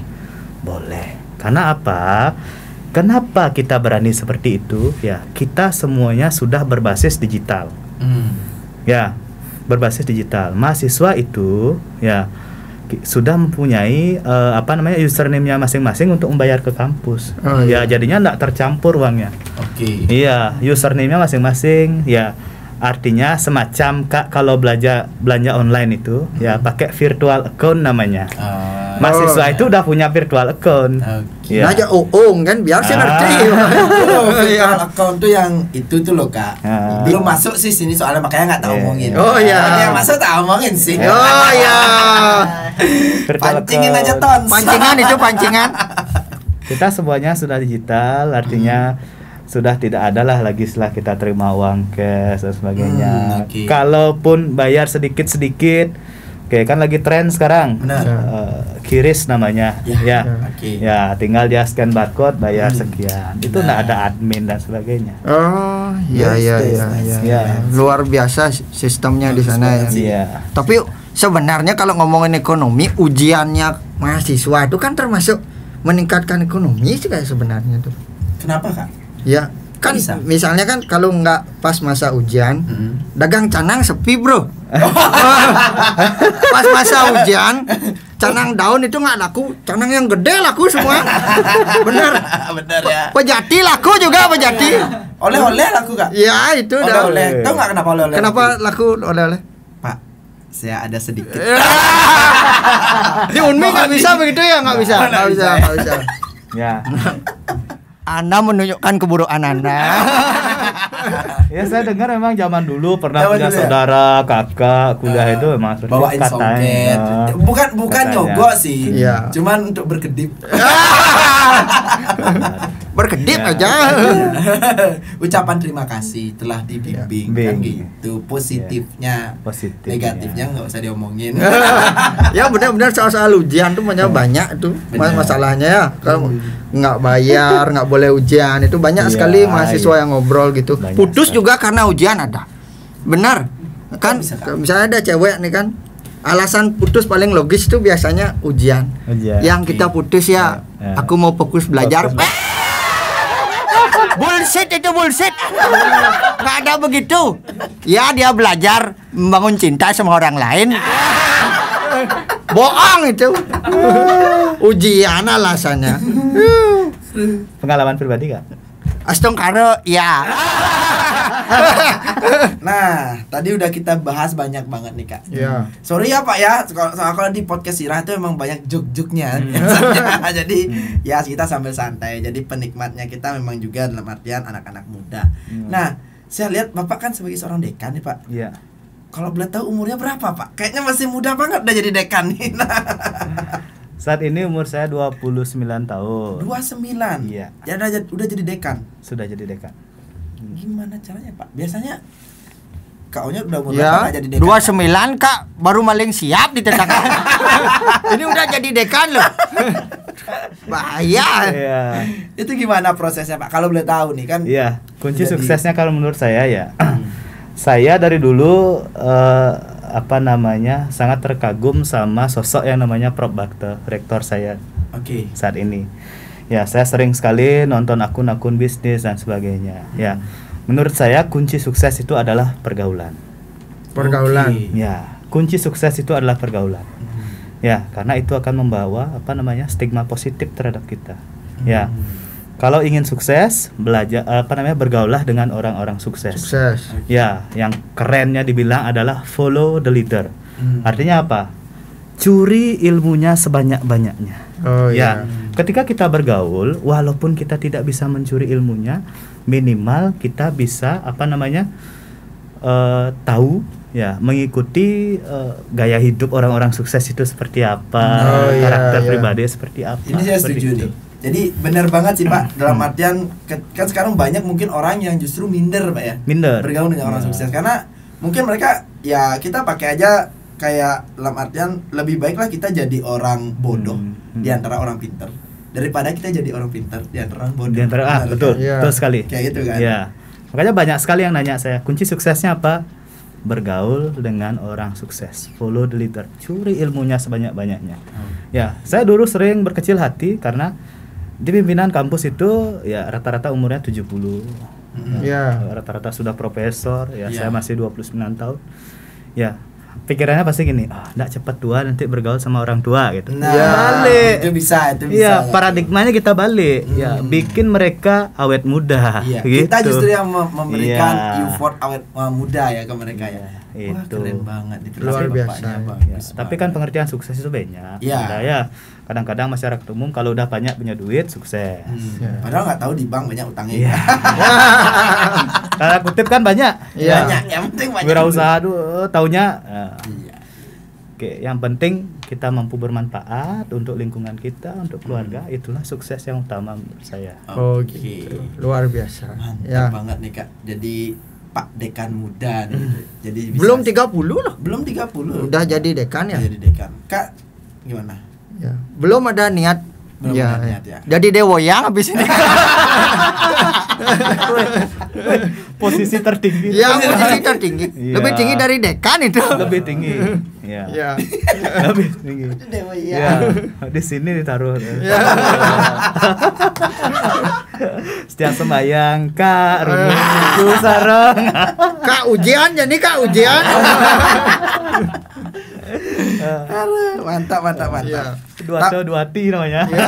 Boleh. Karena apa? Kenapa kita berani seperti itu? Ya, kita semuanya sudah berbasis digital. Ya, berbasis digital. Mahasiswa itu ya sudah mempunyai username-nya masing-masing untuk membayar ke kampus. Ya, jadinya enggak tercampur uangnya. Oke. Iya, username-nya masing-masing. Ya, artinya semacam kalau belanja online itu ya pakai virtual account namanya. Mahasiswa itu udah punya virtual account. Okay. Aja kan biar saya ngerti. Virtual account tuh yang itu tuh loh Kak. Belum masuk sih sini soalnya makanya nggak tahu omongin. Oh iya. Kalau yang masuk tak omongin sih. Oh iya. Pancingin aja Tons. Pancingan itu pancingan. Kita semuanya sudah digital, artinya sudah tidak ada lah lagi setelah kita terima uang cash dan sebagainya. Okay. Kalaupun bayar sedikit-sedikit, oke kan lagi tren sekarang. Kiris namanya. Ya. Okay. Ya, tinggal dia scan barcode bayar sekian. Itu enggak ada admin dan sebagainya. Oh, iya. Luar biasa sistemnya di sana ya. Iya. Tapi sebenarnya kalau ngomongin ekonomi, ujiannya mahasiswa itu kan termasuk meningkatkan ekonomi sih kayak sebenarnya tuh. Kenapa Kak? Ya, kan bisa? Misalnya kan kalau nggak pas masa ujian, dagang canang sepi bro. Pas masa ujian, canang daun itu nggak laku, canang yang gede laku semua. Bener ya. Pejati laku juga pejati. Oleh-oleh laku Kak? Ya itu dah. Oleh-oleh. Tahu nggak kenapa oleh-oleh? Kenapa laku oleh-oleh? Pak, saya ada sedikit. Di Unmi nggak bisa begitu ya, nggak bisa. Ya. Anda menunjukkan keburukan Anda. Ya saya dengar memang zaman dulu pernah Zaman punya dulu ya? saudara, kakak, kuliah itu memang seperti Bawain songket. Bukan katanya. nyogok sih. Iya. Cuman untuk berkedip. Berkedip Ya. aja. Ucapan terima kasih telah dibimbing kan gitu. Positifnya. Positifnya. Negatifnya nggak usah diomongin. Ya benar-benar soal ujian tuh banyak tuh Benar. masalahnya ya. Kalau nggak bayar, nggak boleh ujian itu banyak Iya, sekali mahasiswa yang ngobrol gitu. Banyak Putus sekali. juga karena ujian ada. Benar. Kan bisa, Kak? misalnya ada cewek nih kan. Alasan putus paling logis tuh biasanya ujian. Yang kita putus ya, Ya. aku mau fokus belajar. Bullshit itu bullshit. Nggak ada begitu. Ya dia belajar membangun cinta sama orang lain. Bohong itu. Ujian alasannya. Pengalaman pribadi Kak? Astongkaro ya. Nah, tadi udah kita bahas banyak banget nih Kak. Iya. Sorry ya Pak ya, kalau di podcast Sirah itu emang banyak juk-juknya. Jadi ya kita sambil santai. Jadi penikmatnya kita memang juga dalam artian anak-anak muda. Nah, saya lihat Bapak kan sebagai seorang dekan nih Pak. Iya. Kalau boleh tahu umurnya berapa Pak? Kayaknya masih muda banget udah jadi dekan nih. Saat ini umur saya 29 tahun. 29. Iya. Ya udah jadi dekan. Sudah jadi dekan. Gimana caranya Pak? Biasanya Kak-nya udah umur Ya, berapa nggak jadi dekan? 29 Kak, baru maling siap di tetangga. Ini udah jadi dekan loh. Bahaya. Iya. Itu gimana prosesnya Pak? Kalau boleh tahu nih kan. Iya, kunci Jadi- suksesnya kalau menurut saya ya. Saya dari dulu sangat terkagum sama sosok yang namanya Prof Bakte, rektor saya Oke. saat ini. Ya, saya sering sekali nonton akun-akun bisnis dan sebagainya. Ya, menurut saya kunci sukses itu adalah pergaulan. Pergaulan. Oke. Ya, kunci sukses itu adalah pergaulan. Ya, karena itu akan membawa stigma positif terhadap kita. Ya. Kalau ingin sukses, bergaulah dengan orang-orang sukses. Sukses. Ya, yang kerennya dibilang adalah follow the leader. Artinya apa? curi ilmunya sebanyak-banyaknya. Oh Ya, ketika kita bergaul, walaupun kita tidak bisa mencuri ilmunya, minimal kita bisa tahu ya, mengikuti gaya hidup orang-orang sukses itu seperti apa, karakter pribadi seperti apa. Ini saya setuju nih. Jadi benar banget sih Pak, dalam artian kan sekarang banyak mungkin orang yang justru minder Pak ya, Minder. bergaul dengan orang sukses karena mungkin mereka ya kita pakai aja kayak dalam artian lebih baiklah kita jadi orang bodoh di antara orang pintar daripada kita jadi orang pintar di antara orang bodoh. Betul, betul sekali. Kayak gitu kan. Ya. Makanya banyak sekali yang nanya saya, kunci suksesnya apa? Bergaul dengan orang sukses, follow the leader, curi ilmunya sebanyak-banyaknya. Ya, saya dulu sering berkecil hati karena di pimpinan kampus itu ya rata-rata umurnya 70. Rata-rata sudah profesor, ya saya masih 29 tahun. Ya, pikirannya pasti gini, enggak cepat tua nanti bergaul sama orang tua gitu. Balik. Itu bisa. Iya, paradigmanya kita balik. Ya, bikin mereka awet muda. Iya, gitu. kita justru yang memberikan effort awet muda ya ke mereka ya. Wah, Itu keren banget itu. Luar biasa. Bagus. Tapi kan pengertian sukses itu banyak. Iya. Ada ya. Kadang-kadang masyarakat umum kalau udah banyak punya duit sukses. Padahal nggak tahu di bank banyak utangnya. Iya. Karena kutip kan banyak. Banyak, yang penting banyak. Wirausaha taunya. Iya. Oke, yang penting kita mampu bermanfaat untuk lingkungan kita, untuk keluarga, itulah sukses yang utama menurut saya. Oke. Luar biasa. Mantap banget nih Kak. Jadi Pak Dekan muda nih. Jadi bisa, Belum 30 loh. belum 30. Udah jadi dekan ya? Udah jadi dekan. Kak, gimana? Ya. Belum ada niat. Belum ada niat ya. Jadi dewoyang habis ini. Posisi tertinggi. Ya, posisi tertinggi. Iya. Lebih tinggi dari dekan itu. Lebih tinggi. Iya. Ya. Lebih tinggi. Dewa Ya, di sini ditaruh. Setiap sembahyang, Kak, rumusku sareng. Kak ujian jadi Kak ujian. Mantap. Ya. Dua hati namanya. Ya.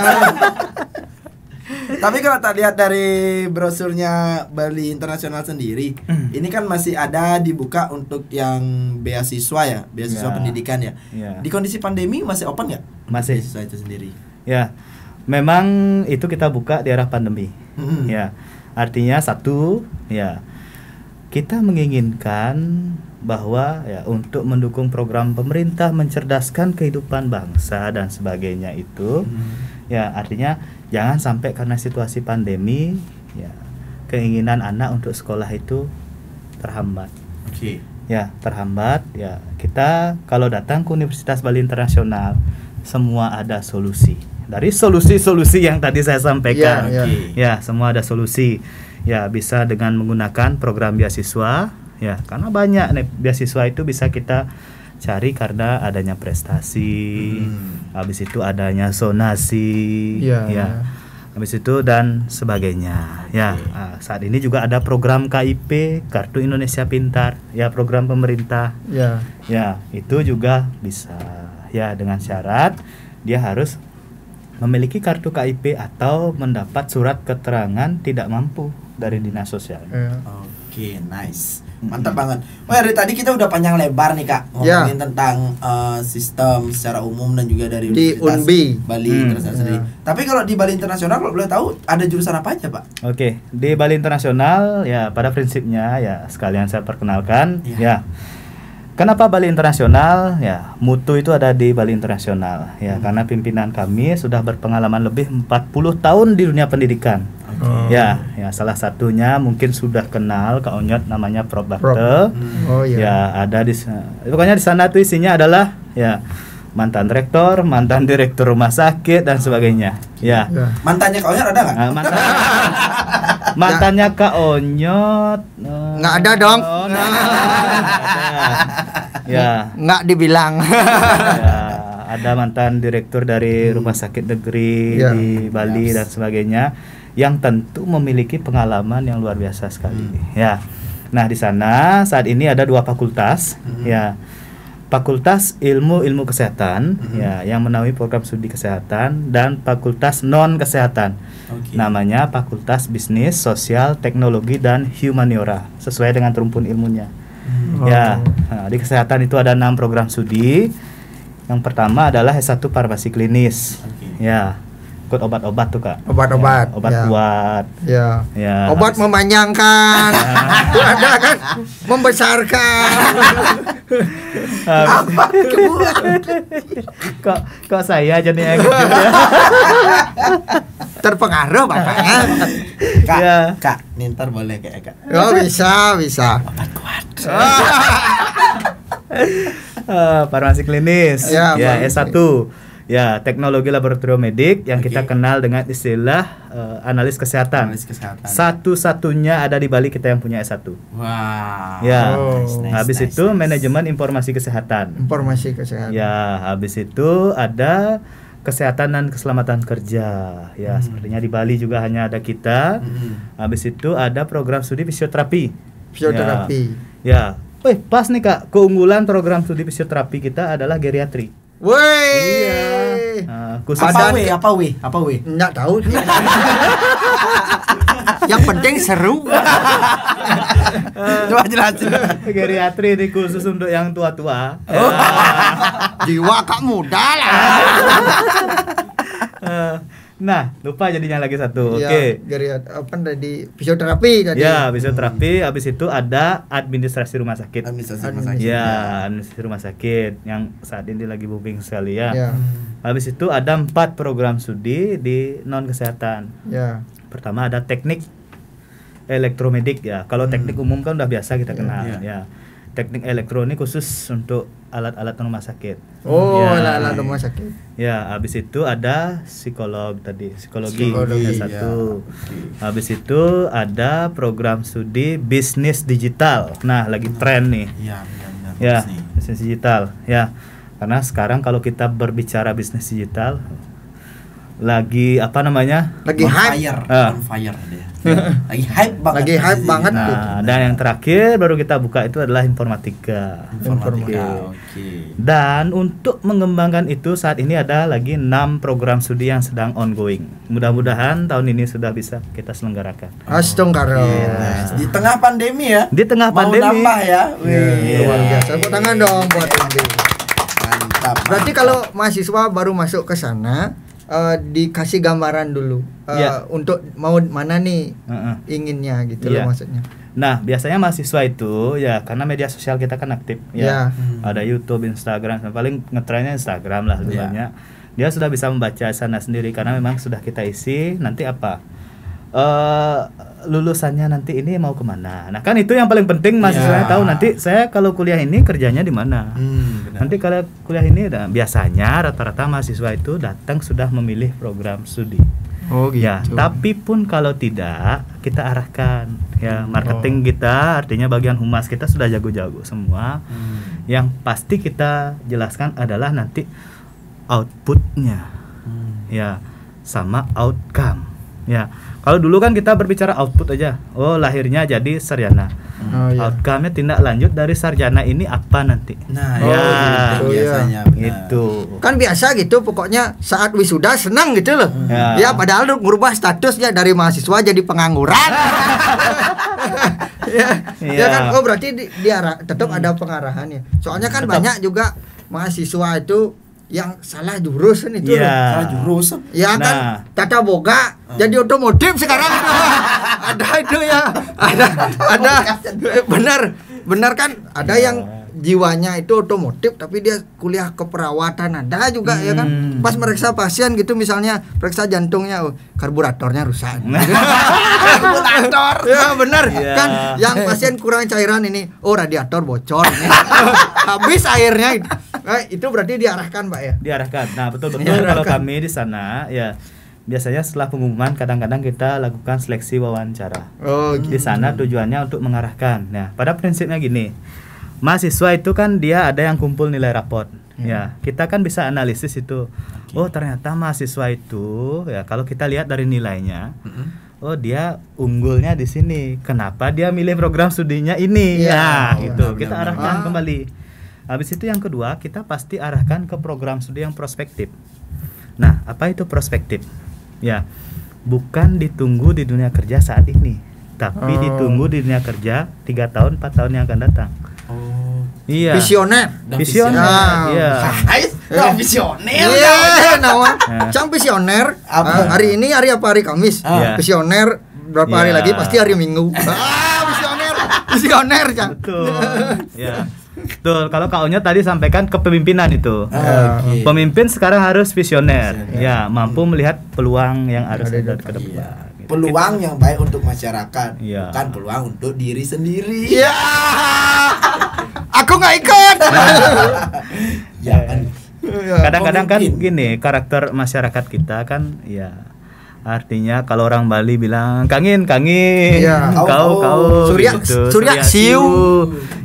Tapi kalau tak lihat dari brosurnya Bali Internasional sendiri, ini kan masih ada dibuka untuk yang beasiswa ya, beasiswa Ya. pendidikan ya. Ya. Di kondisi pandemi masih open nggak? Masih. Beasiswa itu sendiri. Ya, memang itu kita buka di era pandemi. Ya, artinya satu, ya kita menginginkan bahwa ya untuk mendukung program pemerintah mencerdaskan kehidupan bangsa dan sebagainya itu, ya artinya jangan sampai karena situasi pandemi, ya keinginan anak untuk sekolah itu terhambat. Oke. Ya terhambat. Ya kita kalau datang ke Universitas Bali Internasional semua ada solusi. Dari solusi-solusi yang tadi saya sampaikan, ya semua ada solusi. Ya bisa dengan menggunakan program beasiswa, ya karena banyak nih beasiswa itu bisa kita cari karena adanya prestasi, habis itu adanya zonasi, ya habis itu dan sebagainya. Ya saat ini juga ada program KIP, Kartu Indonesia Pintar, ya program pemerintah. Ya itu juga bisa, ya dengan syarat dia harus memiliki kartu KIP atau mendapat surat keterangan tidak mampu dari dinas sosial. Oke, nice. Mantap banget. Oh, dari tadi kita udah panjang lebar nih Kak ngomongin tentang sistem secara umum dan juga dari di Universitas Unbi Bali Internasional sendiri. Tapi kalau di Bali Internasional kalau boleh tahu ada jurusan apa aja Pak? Oke, di Bali Internasional ya pada prinsipnya ya sekalian saya perkenalkan ya. Kenapa Bali Internasional? Ya, mutu itu ada di Bali Internasional ya karena pimpinan kami sudah berpengalaman lebih 40 tahun di dunia pendidikan. Ya, salah satunya mungkin sudah kenal Kak Onyot namanya Prof. Bakte. Ya, ada di pokoknya di sana tuh isinya adalah ya mantan rektor, mantan direktur rumah sakit dan sebagainya. Ya. Mantannya Kak Onyot ada nggak? Mantannya Kak Onyot nggak ada dong. Ya. Nggak dibilang. Ya, ada mantan direktur dari rumah sakit negeri di Bali dan sebagainya yang tentu memiliki pengalaman yang luar biasa sekali. Ya. Nah, di sana saat ini ada 2 fakultas, ya. Fakultas Ilmu Kesehatan, ya, yang menaungi program studi kesehatan dan fakultas non kesehatan. Namanya Fakultas Bisnis, Sosial, Teknologi dan Humaniora, sesuai dengan rumpun ilmunya. Ya, nah, di kesehatan itu ada 6 program studi. Yang pertama adalah S1 farmasi klinis. Ya. Ikut obat-obat tuh, Kak. Obat-obat. Ya, obat ya. kuat. Ya. Ya. Obat memanjangkan. Itu ada kan membesarkan. Apa Kok saya jadi yang gitu ya? terpengaruh bapaknya? Kak, Ya. Kak, nih ntar boleh kayak Kak. Oh, bisa. Obat kuat. Farmasi klinis. Ya, Ya, farmasi. S1. Ya, teknologi laboratorium medik yang kita kenal dengan istilah analis kesehatan. Analis kesehatan. Satu-satunya ada di Bali kita yang punya S1. Wah. Ya. Oh. Habis itu manajemen informasi kesehatan. Informasi kesehatan. Ya, habis itu ada kesehatan dan keselamatan kerja. Ya, sepertinya di Bali juga hanya ada kita. Habis itu ada program studi fisioterapi. Fisioterapi. Ya. Pas nih, Kak. Keunggulan program studi fisioterapi kita adalah geriatri. Woi. Iya. Khusus Apa W? Nggak tahu sih. Yang penting seru. Coba jelasin. geriatri ini khusus untuk yang tua-tua. Jiwa kak muda lah. Nah, lupa jadinya lagi satu. Ya, Oke. apa tadi fisioterapi tadi. Ya, fisioterapi. Habis itu ada administrasi rumah sakit. Administrasi rumah sakit. Ya, administrasi rumah sakit yang saat ini lagi booming sekali ya. Ya. Habis itu ada 4 program studi di non kesehatan. Ya. Pertama ada teknik elektromedik ya. Kalau teknik umum kan udah biasa kita kenal ya. Teknik elektro ini khusus untuk alat-alat rumah sakit. Oh, Ya. alat-alat rumah sakit. Ya, habis itu ada psikolog tadi, psikologi Psikologi, S1. ya. Habis itu ada program studi bisnis digital. Nah, lagi tren nih. Iya, benar. Ya, Bagus nih. bisnis digital. Ya. Karena sekarang kalau kita berbicara bisnis digital lagi apa namanya? Lagi On hype. fire, Ah. on fire dia. Lagi hype banget. Lagi hype banget. Nah, dan yang terakhir baru kita buka itu adalah informatika. Informatika. Oke. Oke. Dan untuk mengembangkan itu saat ini ada lagi 6 program studi yang sedang ongoing. Mudah-mudahan tahun ini sudah bisa kita selenggarakan. Astungkaro. Nice. Di tengah pandemi ya. Di tengah Mau pandemi. nambah ya. Ya, luar biasa. Tepuk tangan dong buat Indi. Mantap. Berarti kalau mahasiswa baru masuk ke sana dikasih gambaran dulu Ya. untuk mau mana nih Heeh. inginnya gitu Iya. loh maksudnya. Nah, biasanya mahasiswa itu ya karena media sosial kita kan aktif Ya. Ada YouTube, Instagram, paling ngetrennya Instagram lah sebenarnya. Dia sudah bisa membaca sana sendiri karena memang sudah kita isi nanti apa lulusannya nanti ini mau kemana. Nah, kan itu yang paling penting mahasiswanya tahu nanti saya kalau kuliah ini kerjanya di mana. Benar. Nanti kalau kuliah ini biasanya rata-rata mahasiswa itu datang sudah memilih program studi. Oh gitu. Ya, tapi pun kalau tidak kita arahkan ya marketing kita, artinya bagian humas kita sudah jago-jago semua. Yang pasti kita jelaskan adalah nanti outputnya, ya, sama outcome. Ya, kalau dulu kan kita berbicara output aja. Oh, lahirnya jadi sarjana. Oh, iya. Outcome-nya tindak lanjut dari sarjana ini apa nanti? Nah, Oh, ya gitu, biasanya benar. Gitu. Kan biasa gitu pokoknya saat wisuda senang gitu loh. Ya. Ya padahal lu ngubah statusnya dari mahasiswa jadi pengangguran. ya, Iya. ya kan oh berarti tetap ada pengarahannya. Soalnya kan Tetap. banyak juga mahasiswa itu yang salah jurusan itu Iya. loh. Salah jurusan. Ya kan Nah. tata boga jadi otomotif sekarang itu. Ada itu ya. Ada benar kan ada yang jiwanya itu otomotif tapi dia kuliah keperawatan ada juga ya kan. Pas meriksa pasien gitu misalnya periksa jantungnya karburatornya rusak. Karburator. Ya benar Iya. kan yang pasien kurang cairan ini radiator bocor ini. Habis airnya itu berarti diarahkan Pak ya. Diarahkan. Nah, betul-betul Diarahkan. kalau kami di sana ya biasanya setelah pengumuman kadang-kadang kita lakukan seleksi wawancara. Oh Di sana tujuannya untuk mengarahkan. Nah, pada prinsipnya gini. Mahasiswa itu kan dia ada yang kumpul nilai raport. Ya, kita kan bisa analisis itu. Oh, ternyata mahasiswa itu ya kalau kita lihat dari nilainya, oh dia unggulnya di sini. Kenapa dia milih program studinya ini? Iya, Ya, gitu. benar, Kita benar. arahkan Ah. kembali. Habis itu yang kedua, kita pasti arahkan ke program studi yang prospektif. Nah, apa itu prospektif? Ya, bukan ditunggu di dunia kerja saat ini, tapi Oh. ditunggu di dunia kerja 3 tahun, 4 tahun yang akan datang. Oh. Iya. visioner. Dan Visioner. visioner. Iya. Hai, Visioner. Iya, naon? Cang visioner. Hari ini hari apa? Hari Kamis. Visioner berapa hari lagi pasti hari Minggu. Visioner, Cang. Betul. Ya. Betul, kalau Kak Onyo tadi sampaikan kepemimpinan itu. Pemimpin sekarang harus visioner. Ya, mampu melihat peluang yang harus ada ke depan. Peluang yang baik untuk masyarakat, bukan peluang untuk diri sendiri. Iya. Aku nggak ikut. Ya kan. Kadang-kadang kan gini, karakter masyarakat kita kan ya artinya kalau orang Bali bilang kangin kau surya siu.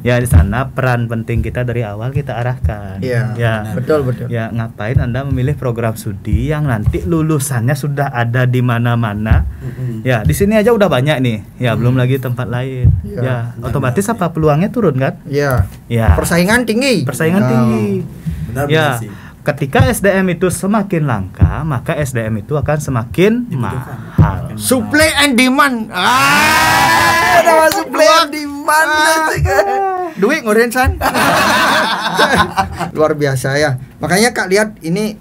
Ya di sana peran penting kita dari awal kita arahkan. Ya betul. Ya ngapain Anda memilih program studi yang nanti lulusannya sudah ada di mana-mana. Ya di sini aja udah banyak nih. Ya belum lagi tempat lain. Ya otomatis apa peluangnya turun kan? Ya. Persaingan tinggi. Benar sih. Ketika SDM itu semakin langka, maka SDM itu akan semakin mahal. Supply and demand. Nama supply and demand. Duit ngurensan. Luar biasa ya. Makanya Kak lihat ini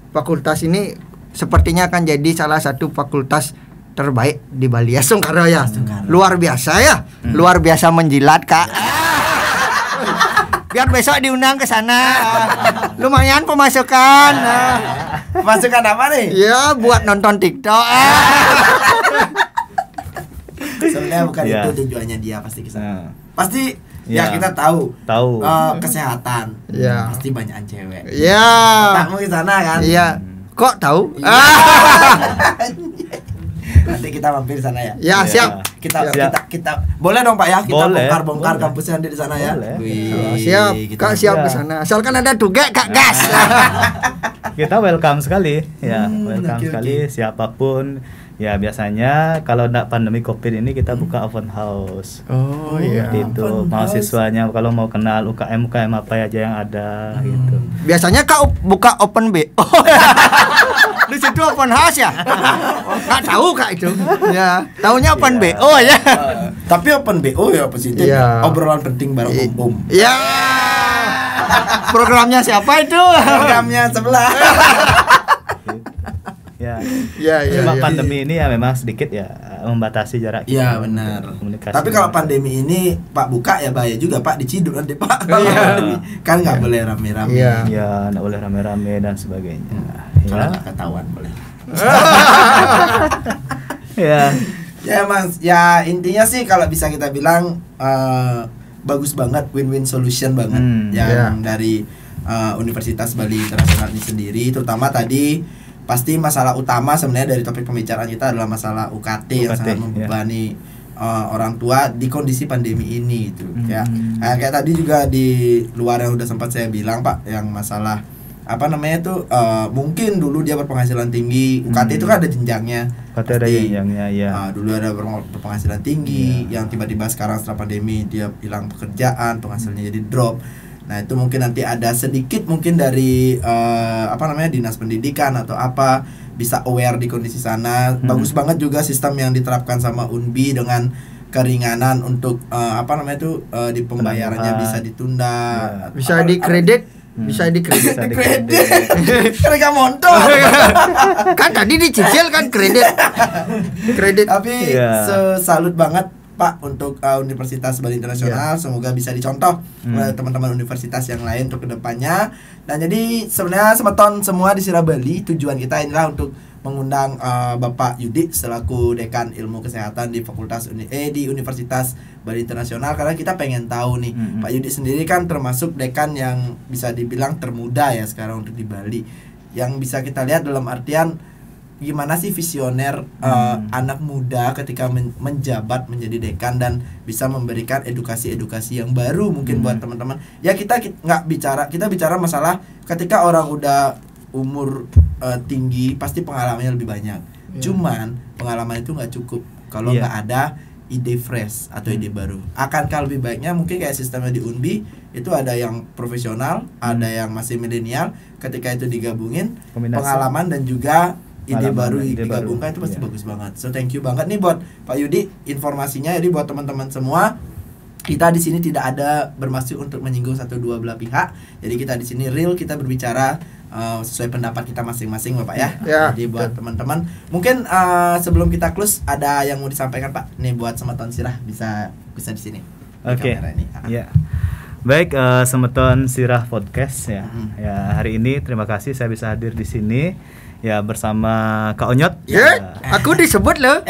fakultas ini sepertinya akan jadi salah satu fakultas terbaik di Bali ya, Sungkara ya. Luar biasa ya. Luar biasa menjilat, Kak. Biar besok diundang ke sana. Lumayan pemasukan. Pemasukan apa nih? Ya, buat nonton TikTok. Sebenarnya bukan itu tujuannya dia pasti ke sana. Pasti ya kita tahu. Kesehatan. Pasti banyakan cewek. Iya. Otakmu ke sana kan? Iya. Kok tahu? Nanti kita mampir sana ya. Ya, siap. Kita boleh dong Pak ya, kita bongkar kampusnya di sana ya. Siap. Kak siap ke sana. Asalkan ada tugas Kak gas. Kita welcome sekali ya, welcome sekali siapapun. Ya biasanya kalau enggak pandemi Covid ini kita buka open house. Oh iya. Itu mahasiswanya kalau mau kenal UKM apa aja yang ada gitu. Biasanya Kak buka open BO. Di situ open house ya? Nggak tahu Kak itu. Ya, tahunya open BO ya. Tapi open BO ya positif. Obrolan penting bareng umum. Ya. Programnya siapa itu? Programnya sebelah. Cuma pandemi ini ya memang sedikit ya membatasi jarak kita. Iya benar. Tapi kalau pandemi ini Pak buka ya bahaya juga Pak, diciduk nanti Pak. Kan nggak boleh rame-rame. Iya, nggak boleh rame-rame dan sebagainya. Kalau nggak ketahuan boleh. Ya Mas, ya intinya sih kalau bisa kita bilang bagus banget, win-win solution banget yang dari Universitas Bali Internasional ini sendiri, terutama tadi pasti masalah utama sebenarnya dari topik pembicaraan kita adalah masalah UKT yang sangat membebani orang tua di kondisi pandemi ini itu ya. Kayak tadi juga di luar yang udah sempat saya bilang Pak, yang masalah apa namanya tuh mungkin dulu dia berpenghasilan tinggi, UKT itu kan ada jenjangnya. UKT ada jenjangnya ya. Dulu ada berpenghasilan tinggi yang tiba-tiba sekarang setelah pandemi dia hilang pekerjaan, penghasilannya jadi drop. Nah itu mungkin nanti ada sedikit mungkin dari dinas pendidikan atau apa bisa aware di kondisi sana. Bagus banget juga sistem yang diterapkan sama UNBI dengan keringanan untuk di pembayarannya bisa ditunda, bisa dikredit. Bisa dikredit. Mereka monto. Kan tadi dicicil kan kredit. Tapi salut banget Pak untuk Universitas Bali Internasional. Semoga bisa dicontoh oleh teman-teman universitas yang lain untuk kedepannya. Dan jadi sebenarnya semeton semua di Sira Bali, tujuan kita inilah untuk mengundang Bapak Yudi selaku Dekan Ilmu Kesehatan di di Universitas Bali Internasional, karena kita pengen tahu nih Pak Yudi sendiri kan termasuk dekan yang bisa dibilang termuda ya sekarang untuk di Bali. Yang bisa kita lihat dalam artian gimana sih visioner anak muda ketika menjabat menjadi dekan dan bisa memberikan edukasi-edukasi yang baru mungkin buat teman-teman. Ya kita bicara masalah ketika orang udah umur tinggi pasti pengalamannya lebih banyak. Cuman pengalaman itu nggak cukup kalau nggak ada ide fresh atau ide baru. Akankah lebih baiknya mungkin kayak sistemnya di UNBI itu ada yang profesional, ada yang masih milenial, ketika itu digabungin pengalaman dan juga ide baru digabungkan itu pasti bagus banget. So thank you banget nih buat Pak Yudi informasinya. Jadi buat teman-teman semua Kita di sini tidak ada bermaksud untuk menyinggung satu dua belah pihak. Jadi kita di sini real, kita berbicara sesuai pendapat kita masing-masing, Bapak ya. Jadi buat teman-teman, mungkin sebelum kita close ada yang mau disampaikan, Pak. Nih buat Semeton Sirah bisa di sini. Oke. Ya. Baik, Semeton Sirah Podcast ya. Ya, hari ini terima kasih saya bisa hadir di sini ya bersama Kak Onyot. Aku disebut loh.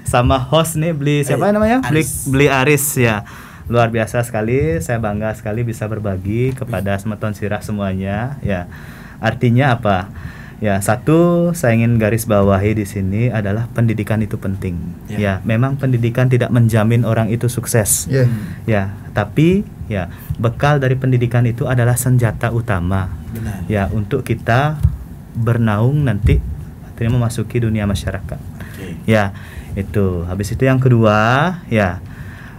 Sama host nih siapa namanya? Beli Aris ya. Luar biasa sekali, saya bangga sekali bisa berbagi kepada Semeton Sirah semuanya ya. Artinya apa? Ya, satu saya ingin garis bawahi di sini adalah pendidikan itu penting. Ya, memang pendidikan tidak menjamin orang itu sukses. Ya, tapi ya bekal dari pendidikan itu adalah senjata utama. Benar. Ya, untuk kita bernaung nanti artinya memasuki dunia masyarakat. Ya, itu. Habis itu yang kedua, ya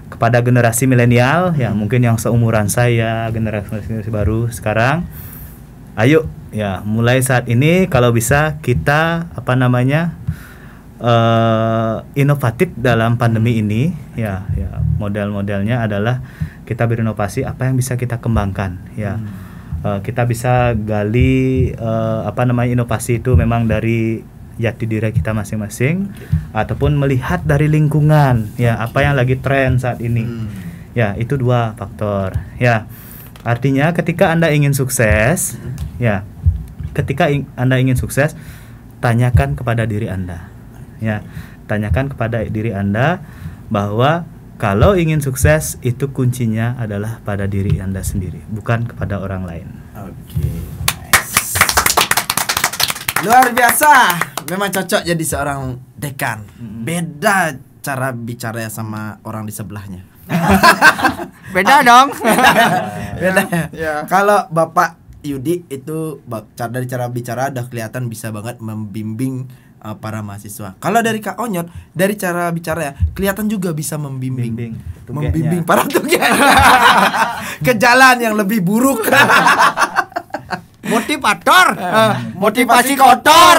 kepada generasi milenial ya mungkin yang seumuran saya, generasi baru sekarang, ayo ya mulai saat ini kalau bisa kita inovatif dalam pandemi ini ya model-modelnya adalah kita berinovasi apa yang bisa kita kembangkan ya. Kita bisa gali inovasi itu memang dari jati diri kita masing-masing ataupun melihat dari lingkungan ya apa yang lagi tren saat ini. Ya, itu dua faktor. Ya. Artinya ketika Anda ingin sukses, ya. Ketika Anda ingin sukses, tanyakan kepada diri Anda. Ya, tanyakan kepada diri Anda bahwa kalau ingin sukses itu kuncinya adalah pada diri Anda sendiri, bukan kepada orang lain. Oke. Nice. Luar biasa. Memang cocok jadi seorang dekan. Beda cara bicara sama orang di sebelahnya. Beda dong. Beda. Ya. Kalau Bapak Yudi itu dari cara bicara udah kelihatan bisa banget membimbing para mahasiswa. Kalau dari Kak Onyot, dari cara bicara ya kelihatan juga bisa membimbing para tugek ke jalan yang lebih buruk. Motivator, motivasi kotor.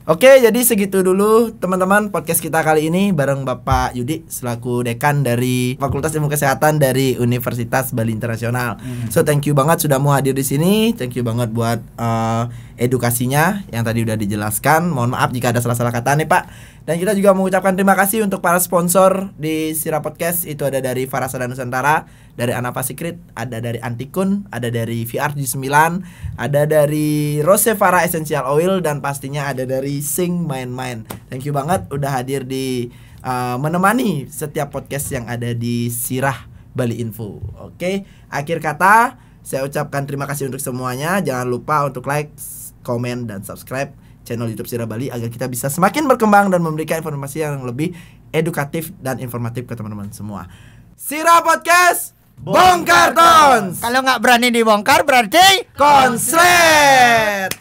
Oke, jadi segitu dulu teman-teman podcast kita kali ini bareng Bapak Yudi selaku dekan dari Fakultas Ilmu Kesehatan dari Universitas Bali Internasional. So thank you banget sudah mau hadir di sini. Thank you banget buat edukasinya yang tadi udah dijelaskan. Mohon maaf jika ada salah-salah kata nih Pak. Dan kita juga mengucapkan terima kasih untuk para sponsor di Sirah Podcast. Itu ada dari Farasada Nusantara, dari Anapa Secret, ada dari Antikun, ada dari VRG9, ada dari Rosevara Essential Oil, dan pastinya ada dari Sing Main-Main. Thank you banget udah hadir di menemani setiap podcast yang ada di Sirah Bali Info. Oke, akhir kata saya ucapkan terima kasih untuk semuanya. Jangan lupa untuk like, komen, dan subscribe channel YouTube Sirah Bali agar kita bisa semakin berkembang dan memberikan informasi yang lebih edukatif dan informatif ke teman-teman semua. Sirah Podcast, bongkar tons. Kalau nggak berani dibongkar berarti konslet.